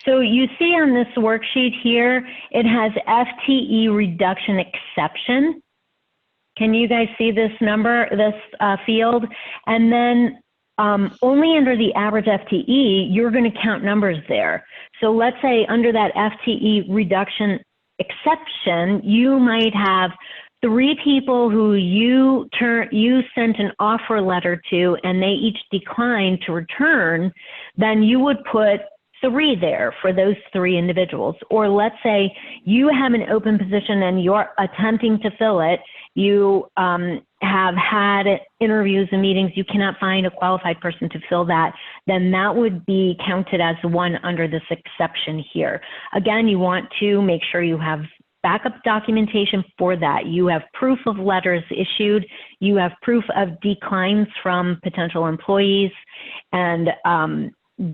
A: So you see on this worksheet here, it has FTE reduction exception. Can you guys see this number, this field? And then only under the average FTE, you're going to count numbers there. So let's say under that FTE reduction exception, you might have 3 people who you sent an offer letter to and they each declined to return, then you would put 3 there for those 3 individuals. Or let's say you have an open position and you're attempting to fill it. You have had interviews and meetings. You cannot find a qualified person to fill that. Then that would be counted as one under this exception here. Again, you want to make sure you have backup documentation for that. You have proof of letters issued. You have proof of declines from potential employees, and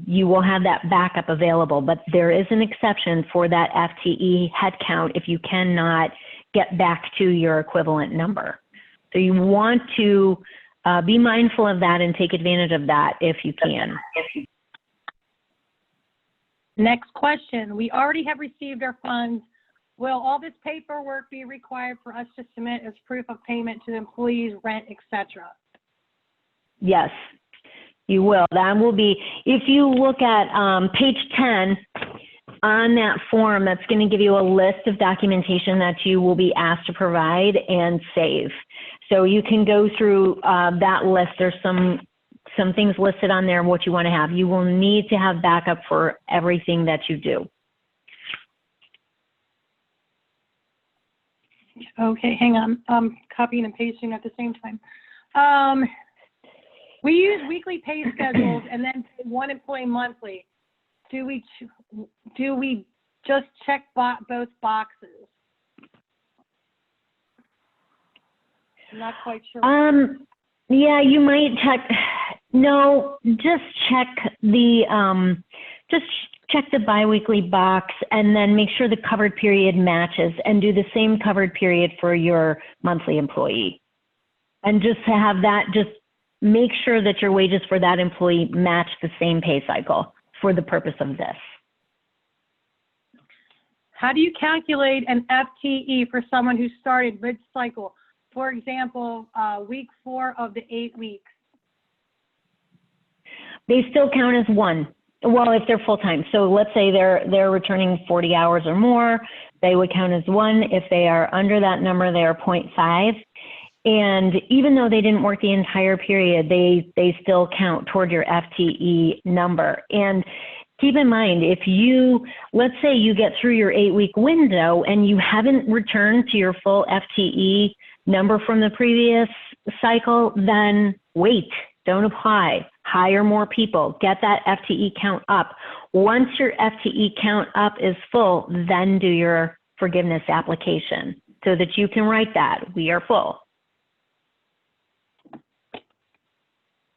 A: you will have that backup available. But there is an exception for that FTE headcount if you cannot get back to your equivalent number. So you want to be mindful of that and take advantage of that if you can.
B: Next question. We already have received our funds. Will all this paperwork be required for us to submit as proof of payment to the employees, rent, etc.?
A: Yes, you will. That will be, if you look at page 10 on that form, that's going to give you a list of documentation that you will be asked to provide and save. So you can go through that list. There's some things listed on there, what you want to have. You will need to have backup for everything that you do.
B: Okay, hang on. I'm copying and pasting at the same time. We use weekly pay schedules and then pay one employee monthly. Do we just check both boxes? I'm not quite sure.
A: Yeah, you might check. No, just check the biweekly box and then make sure the covered period matches, and do the same covered period for your monthly employee. And just to have that, just make sure that your wages for that employee match the same pay cycle for the purpose of this.
B: How do you calculate an FTE for someone who started mid-cycle? For example, week 4 of the 8 weeks.
A: They still count as one. Well, if they're full-time. So let's say they're returning 40 hours or more, they would count as 1. If they are under that number, they are 0.5. And even though they didn't work the entire period, they still count toward your FTE number. And keep in mind, if let's say you get through your 8-week window and you haven't returned to your full FTE number from the previous cycle, then wait, don't apply. Hire more people, get that FTE count up. Once your FTE count up is full, then do your forgiveness application so that you can write that, we are full.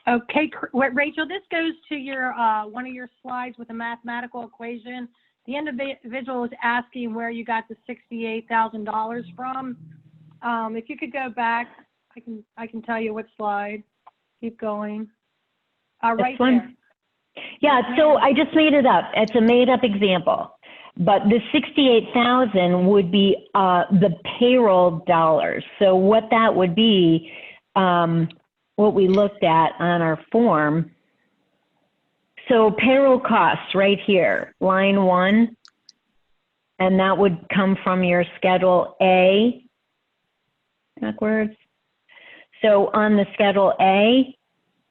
B: Okay, Rachel, this goes to your one of your slides with a mathematical equation the individual is asking where you got the $68,000 from. If you could go back, I can tell you what slide. Keep going. Right there.
A: Yeah, so I just made it up. It's a made up example. But the 68,000 would be the payroll dollars. So what that would be, what we looked at on our form. So payroll costs right here, line 1, and that would come from your Schedule A, backwards. So on the Schedule A,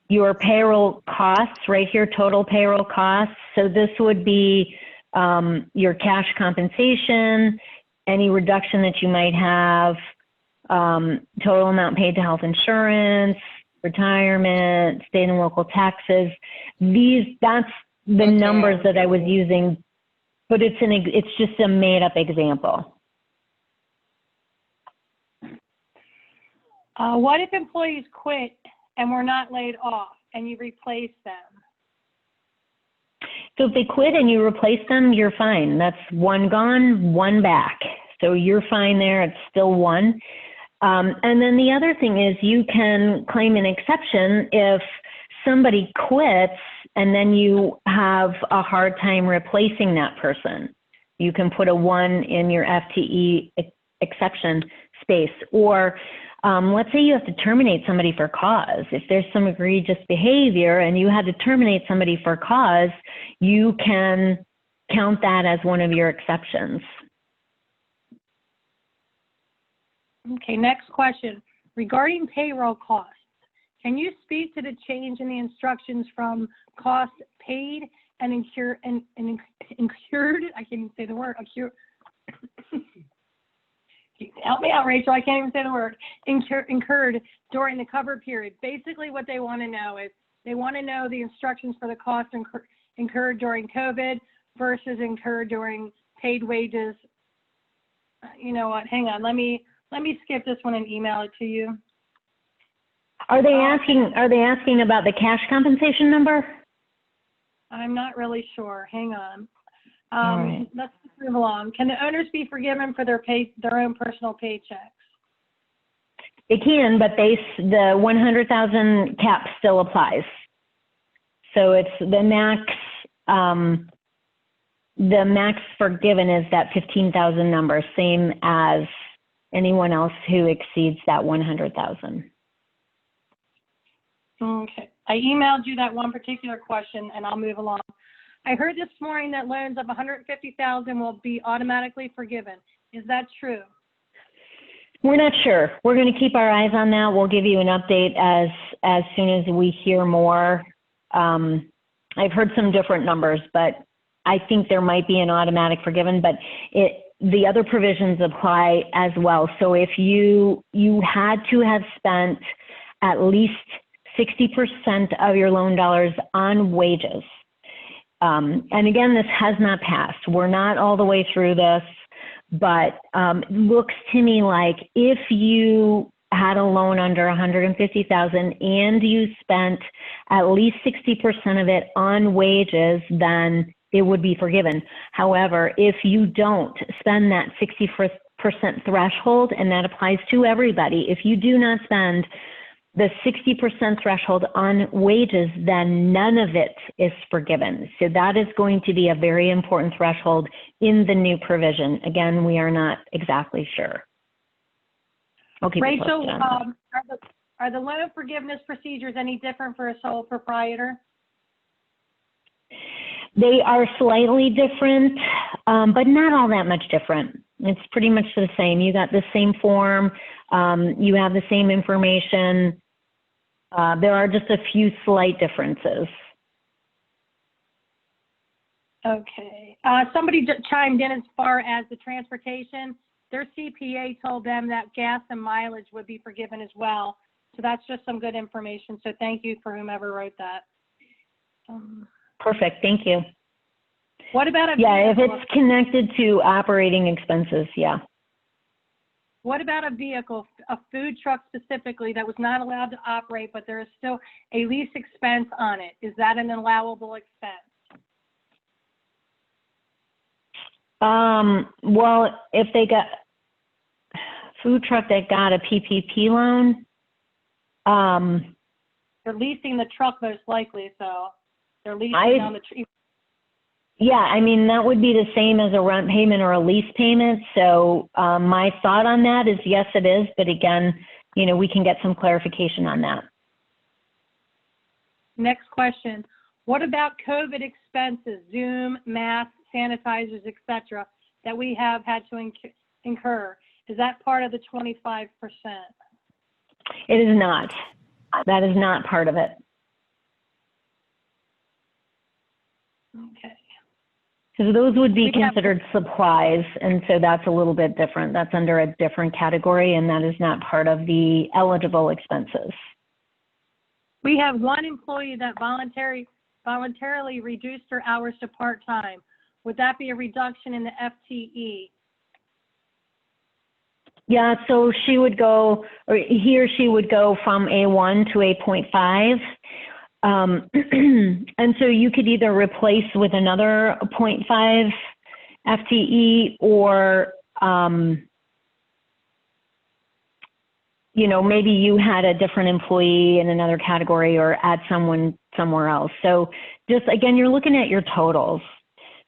A: your payroll costs right here, total payroll costs. So this would be your cash compensation, any reduction that you might have, total amount paid to health insurance, retirement, state and local taxes. That's the numbers that I was using, but it's just a made up example.
B: What if employees quit and were not laid off and you replace them?
A: So if they quit and you replace them, you're fine. That's one gone, one back. So you're fine there. It's still one. And then the other thing is you can claim an exception if somebody quits and then you have a hard time replacing that person. You can put a 1 in your FTE exception space. Or let's say you have to terminate somebody for cause. If there's some egregious behavior and you had to terminate somebody for cause, you can count that as one of your exceptions.
B: Okay, next question. Regarding payroll costs, can you speak to the change in the instructions from costs paid and incurred, I can't even say the word, help me out, Rachel, I can't even say the word, incurred during the cover period. Basically what they want to know is they want to know the instructions for the costs incurred during COVID versus incurred during paid wages. You know what, hang on, let me skip this one and email it to you.
A: Are they asking about the cash compensation number?
B: I'm not really sure. Hang on.
A: Right.
B: Let's move along. Can the owners be forgiven for their own personal paychecks?
A: They can, but the 100,000 cap still applies. So it's the max. The max forgiven is that 15,000 number, same as anyone else who exceeds that 100,000.
B: Okay. I emailed you that one particular question, and I'll move along. I heard this morning that loans of 150,000 will be automatically forgiven. Is that true?
A: We're not sure. We're going to keep our eyes on that. We'll give you an update as soon as we hear more. I've heard some different numbers, but I think there might be an automatic forgiven, but the other provisions apply as well. So if you had to have spent at least 60% of your loan dollars on wages, and again, this has not passed. We're not all the way through this, but it looks to me like if you had a loan under 150,000 and you spent at least 60% of it on wages, then it would be forgiven. However, if you don't spend that 60% threshold, and that applies to everybody, if you do not spend the 60% threshold on wages, then none of it is forgiven. So that is going to be a very important threshold in the new provision. Again, we are not exactly sure. Okay,
B: Rachel, are the loan forgiveness procedures any different for a sole proprietor?
A: They are slightly different, but not all that much different. It's pretty much the same. You got the same form. You have the same information. There are just a few slight differences.
B: Okay. Somebody chimed in as far as the transportation. Their CPA told them that gas and mileage would be forgiven as well. So that's just some good information. So thank you for whomever wrote that.
A: Perfect. Thank you.
B: What about a
A: vehicle?
B: vehicle?
A: If it's connected to operating expenses, yeah.
B: What about a vehicle, a food truck specifically, that was not allowed to operate, but there is still a lease expense on it? Is that an allowable expense?
A: Well, if they got food truck that got a PPP loan,
B: They're leasing the truck most likely, so they're leasing on the tree.
A: yeah, I mean, that would be the same as a rent payment or a lease payment. So my thought on that is yes, it is. But again, you know, we can get some clarification on that.
B: Next question. What about COVID expenses, Zoom, masks, sanitizers, etc., that we have had to incur? Is that part of the 25%?
A: It is not. That is not part of it.
B: Okay.
A: So those would be considered supplies, and so that's a little bit different. That's under a different category, and that is not part of the eligible expenses.
B: We have one employee that voluntarily reduced her hours to part-time. Would that be a reduction in the FTE?
A: Yeah, so she would go, or he or she would go from a 1 to a 0.5. And so you could either replace with another 0.5 FTE or, you know, maybe you had a different employee in another category or add someone somewhere else. So just, again, you're looking at your totals.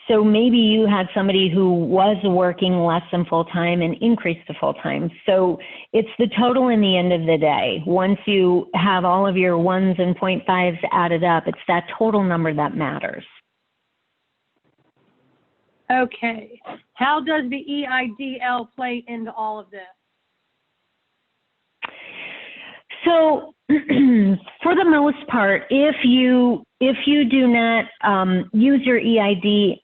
A: So maybe you had somebody who was working less than full-time and increased to full-time. So it's the total in the end of the day. Once you have all of your 1s and 0.5s added up, it's that total number that matters.
B: Okay. How does the EIDL play into all of this?
A: So for the most part, if you do not use your EIDL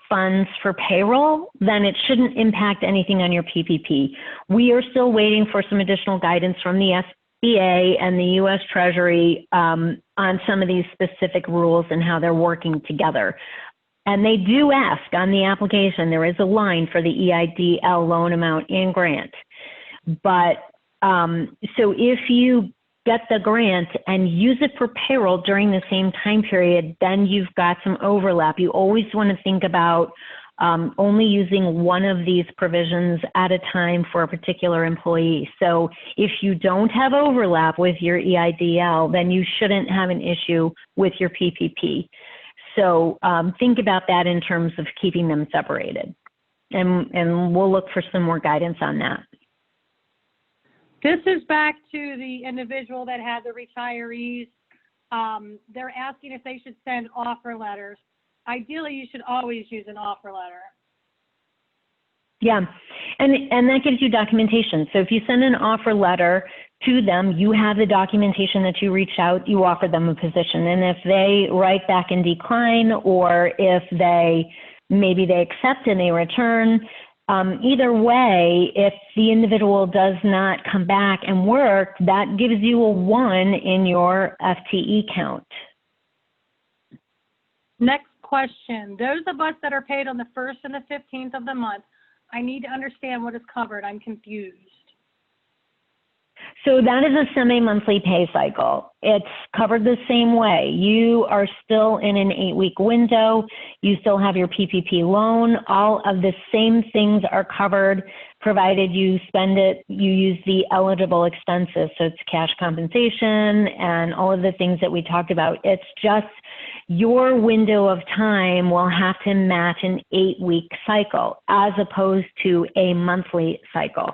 A: funds for payroll, then it shouldn't impact anything on your PPP. We are still waiting for some additional guidance from the SBA and the U.S. Treasury on some of these specific rules and how they're working together. And they do ask on the application, there is a line for the EIDL loan amount and grant. But so if you get the grant and use it for payroll during the same time period, then you've got some overlap. You always want to think about only using one of these provisions at a time for a particular employee. So if you don't have overlap with your EIDL, then you shouldn't have an issue with your PPP. So think about that in terms of keeping them separated. And we'll look for some more guidance on that.
B: This is back to the individual that had the retirees. They're asking if they should send offer letters. Ideally, you should always use an offer letter.
A: Yeah, and that gives you documentation. So if you send an offer letter to them, you have the documentation that you reached out, you offer them a position. And if they write back and decline, or if maybe they accept and they return, either way, if the individual does not come back and work, that gives you a 1 in your FTE count.
B: Next question. Those of us that are paid on the 1st and the 15th of the month, I need to understand what is covered. I'm confused.
A: So that is a semi-monthly pay cycle. It's covered the same way. You are still in an 8-week window. You still have your PPP loan. All of the same things are covered, provided you spend it, you use the eligible expenses. So it's cash compensation and all of the things that we talked about. It's just your window of time will have to match an 8-week cycle as opposed to a monthly cycle.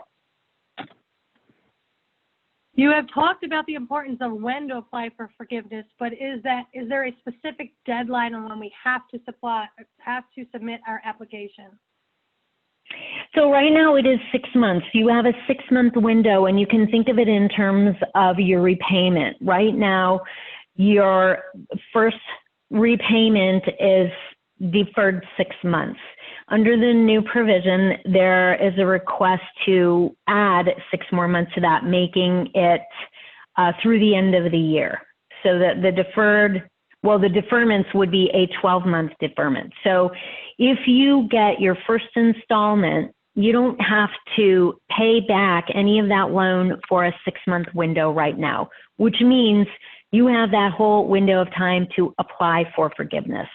B: You have talked about the importance of when to apply for forgiveness, but is there a specific deadline on when we have to submit our application?
A: So right now it is 6 months. You have a 6-month window, and you can think of it in terms of your repayment. Right now, your first repayment is deferred 6 months. Under the new provision, there is a request to add 6 more months to that, making it through the end of the year. So that the deferments would be a 12-month deferment. So if you get your first installment, you don't have to pay back any of that loan for a 6-month window right now, which means you have that whole window of time to apply for forgiveness.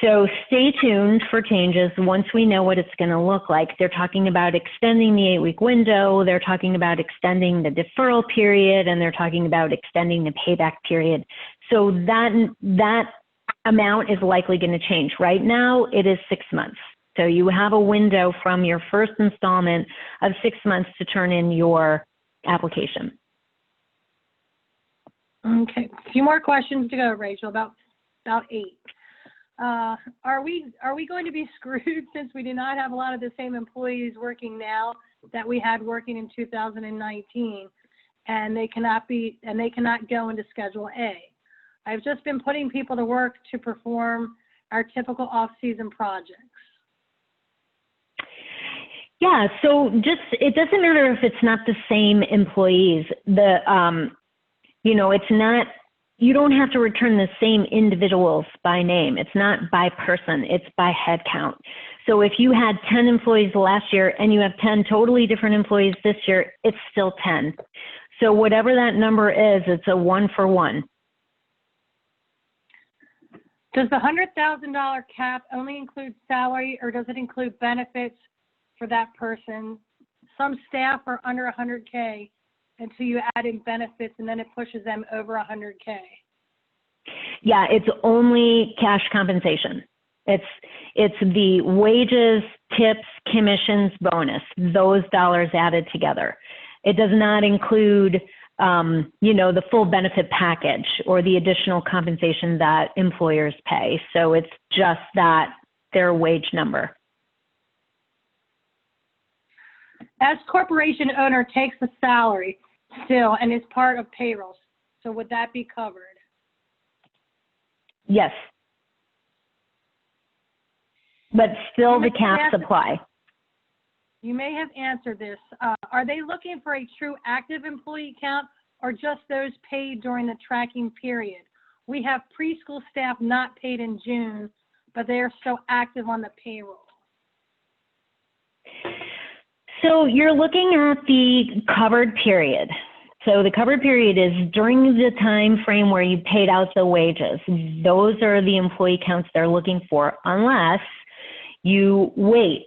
A: So stay tuned for changes once we know what it's going to look like. They're talking about extending the 8-week window. They're talking about extending the deferral period, and they're talking about extending the payback period. So that amount is likely going to change. Right now, it is 6 months. So you have a window from your first installment of 6 months to turn in your application.
B: Okay, a few more questions to go, Rachel, about 8. Are we going to be screwed since we do not have a lot of the same employees working now that we had working in 2019, and they cannot go into Schedule A? I've just been putting people to work to perform our typical off-season projects.
A: Yeah, so it doesn't matter if it's not the same employees. It's not, you don't have to return the same individuals by name. It's not by person, it's by head count. So if you had 10 employees last year and you have 10 totally different employees this year, it's still 10. So whatever that number is, it's a 1-for-1.
B: Does the $100,000 cap only include salary, or does it include benefits for that person? Some staff are under 100K until you add in benefits, and then it pushes them over 100K.
A: Yeah, it's only cash compensation. It's the wages, tips, commissions, bonus, those dollars added together. It does not include, the full benefit package or the additional compensation that employers pay. So it's just their wage number.
B: As corporation owner takes the salary still and is part of payroll, so would that be covered?
A: Yes. But still the caps apply.
B: You may have answered this. Are they looking for a true active employee count or just those paid during the tracking period? We have preschool staff not paid in June, but they are still active on the payroll.
A: So you're looking at the covered period. So the covered period is during the time frame where you paid out the wages. Those are the employee counts they're looking for, unless you wait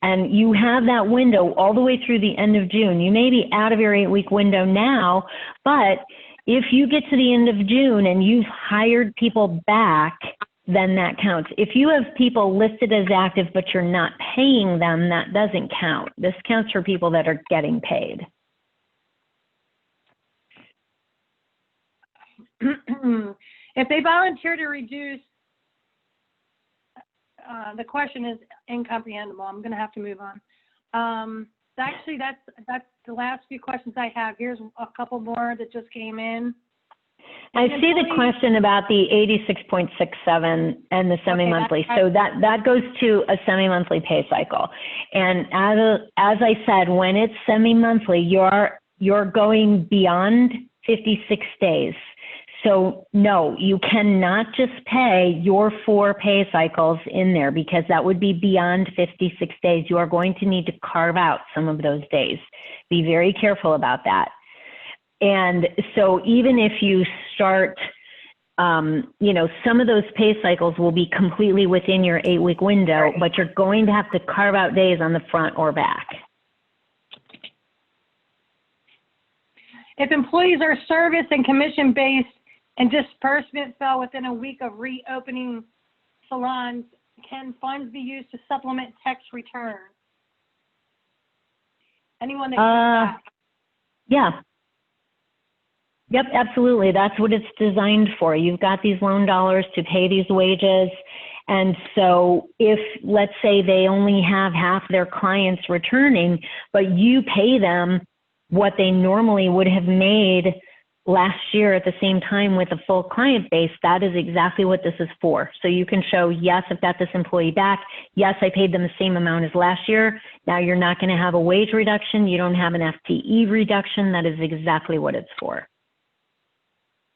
A: and you have that window all the way through the end of June. You may be out of your 8-week window now, but if you get to the end of June and you've hired people back, then that counts. If you have people listed as active but you're not paying them, that doesn't count. This counts for people that are getting paid.
B: If they volunteer to reduce, the question is incomprehensible. I'm going to have to move on. Actually, that's the last few questions I have. Here's a couple more that just came in.
A: I see the question about the 86.67 and the semi-monthly.
B: Okay,
A: so that goes to a semi-monthly pay cycle. And as I said, when it's semi-monthly, you're going beyond 56 days. So no, you cannot just pay your 4 pay cycles in there, because that would be beyond 56 days. You are going to need to carve out some of those days. Be very careful about that. And so even if you start, some of those pay cycles will be completely within your 8-week window, right, but you're going to have to carve out days on the front or back.
B: If employees are service and commission-based and disbursement fell within a week of reopening salons, can funds be used to supplement tax return? Anyone that can back?
A: Yeah. Yep, absolutely. That's what it's designed for. You've got these loan dollars to pay these wages. And so if, let's say, they only have half their clients returning, but you pay them what they normally would have made last year at the same time with a full client base, that is exactly what this is for. So you can show, yes, I've got this employee back. Yes, I paid them the same amount as last year. Now you're not going to have a wage reduction. You don't have an FTE reduction. That is exactly what it's for.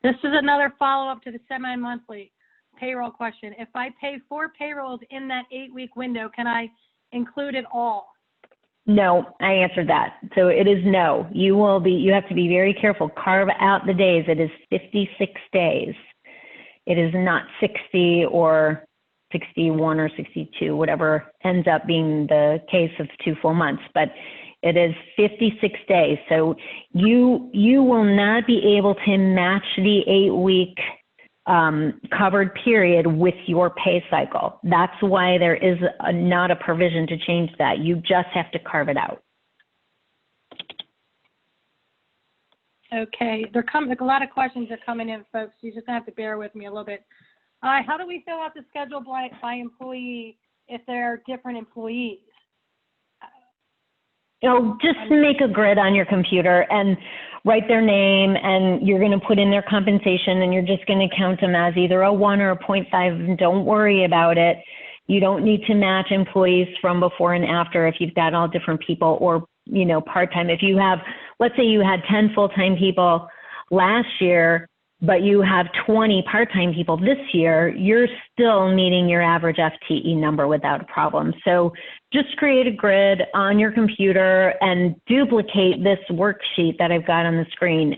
B: This is another follow-up to the semi-monthly payroll question. If I pay 4 payrolls in that 8-week window, can I include it all?
A: No, I answered that. So it is no. You have to be very careful. Carve out the days. It is 56 days. It is not 60 or 61 or 62, whatever ends up being the case of 2 full months, but it is 56 days. So you will not be able to match the 8-week covered period with your pay cycle. That's why there is not a provision to change that. You just have to carve it out.
B: Okay, a lot of questions are coming in, folks. You just have to bear with me a little bit. How do we fill out the schedule by employee if there are different employees?
A: Just make a grid on your computer and write their name, and you're going to put in their compensation, and you're just going to count them as either a 1 or a 0.5. Don't worry about it. You don't need to match employees from before and after if you've got all different people, or, part-time. If you have, let's say you had 10 full-time people last year, but you have 20 part-time people this year, you're still meeting your average FTE number without a problem. So just create a grid on your computer and duplicate this worksheet that I've got on the screen,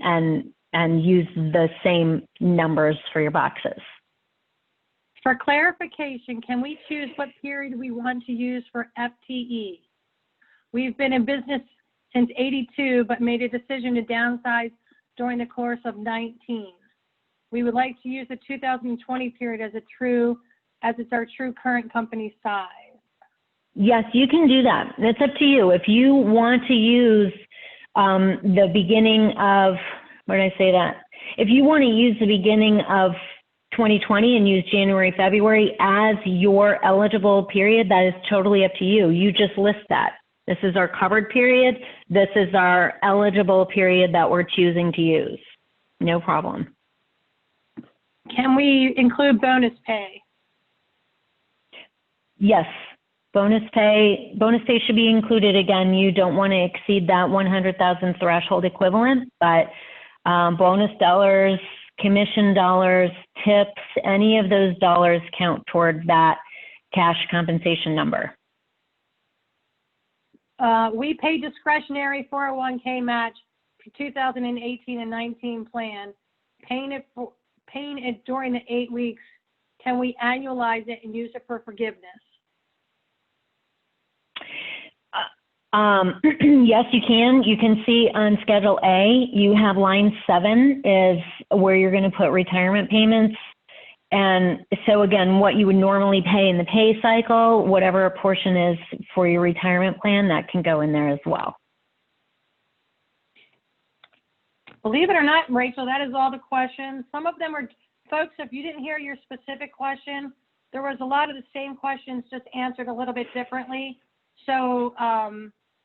A: and use the same numbers for your boxes.
B: For clarification, can we choose what period we want to use for FTE? We've been in business since '82, but made a decision to downsize during the course of 19. We would like to use the 2020 period as it's our true current company size.
A: Yes, you can do that. It's up to you. If you want to use the beginning of, where did I say that? If you want to use the beginning of 2020 and use January, February as your eligible period, that is totally up to you. You just list that. This is our covered period. This is our eligible period that we're choosing to use. No problem.
B: Can we include bonus pay?
A: Yes. Bonus pay should be included. Again, you don't want to exceed that 100,000 threshold equivalent, but bonus dollars, commission dollars, tips, any of those dollars count toward that cash compensation number.
B: We pay discretionary 401k match for 2018 and 19 plan. Paying it during the 8 weeks, can we annualize it and use it for forgiveness?
A: Yes, you can. You can see on Schedule A, you have line 7 is where you're going to put retirement payments. And so again, what you would normally pay in the pay cycle, whatever a portion is for your retirement plan, that can go in there as well.
B: Believe it or not, Rachel, that is all the questions. Some of them are, folks, if you didn't hear your specific question, there was a lot of the same questions just answered a little bit differently. So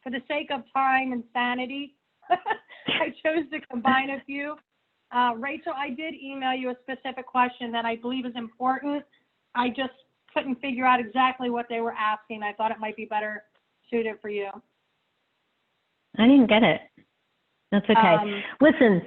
B: for the sake of time and sanity, I chose to combine a few. Rachel, I did email you a specific question that I believe is important. I just couldn't figure out exactly what they were asking. I thought it might be better suited for you.
A: I didn't get it. That's okay. Listen,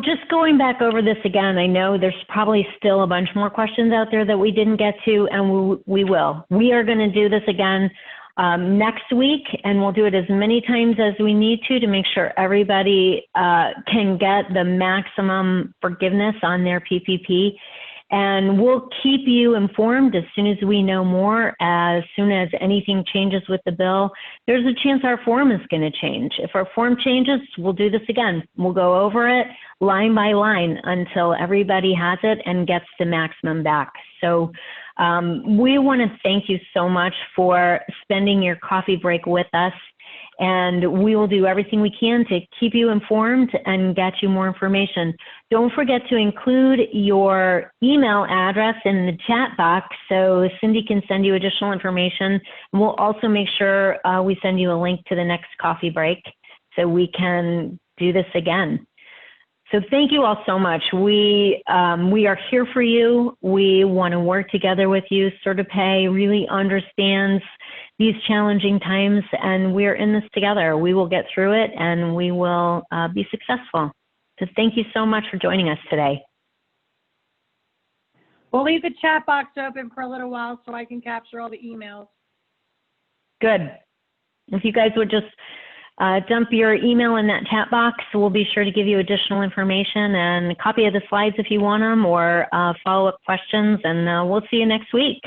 A: just going back over this again, I know there's probably still a bunch more questions out there that we didn't get to, and we will. We are going to do this again next week, and we'll do it as many times as we need to make sure everybody can get the maximum forgiveness on their PPP. And we'll keep you informed as soon as we know more. As soon as anything changes with the bill, there's a chance our form is going to change. If our form changes, we'll do this again. We'll go over it line by line until everybody has it and gets the maximum back. So we want to thank you so much for spending your coffee break with us. And we will do everything we can to keep you informed and get you more information. Don't forget to include your email address in the chat box so Cindy can send you additional information. And we'll also make sure we send you a link to the next coffee break so we can do this again. So thank you all so much. We are here for you. We want to work together with you. Certipay really understands these challenging times, and we're in this together. We will get through it, and we will be successful. So thank you so much for joining us today.
B: We'll leave the chat box open for a little while so I can capture all the emails.
A: Good. If you guys would just dump your email in that chat box. We'll be sure to give you additional information and a copy of the slides if you want them, or follow-up questions, and we'll see you next week.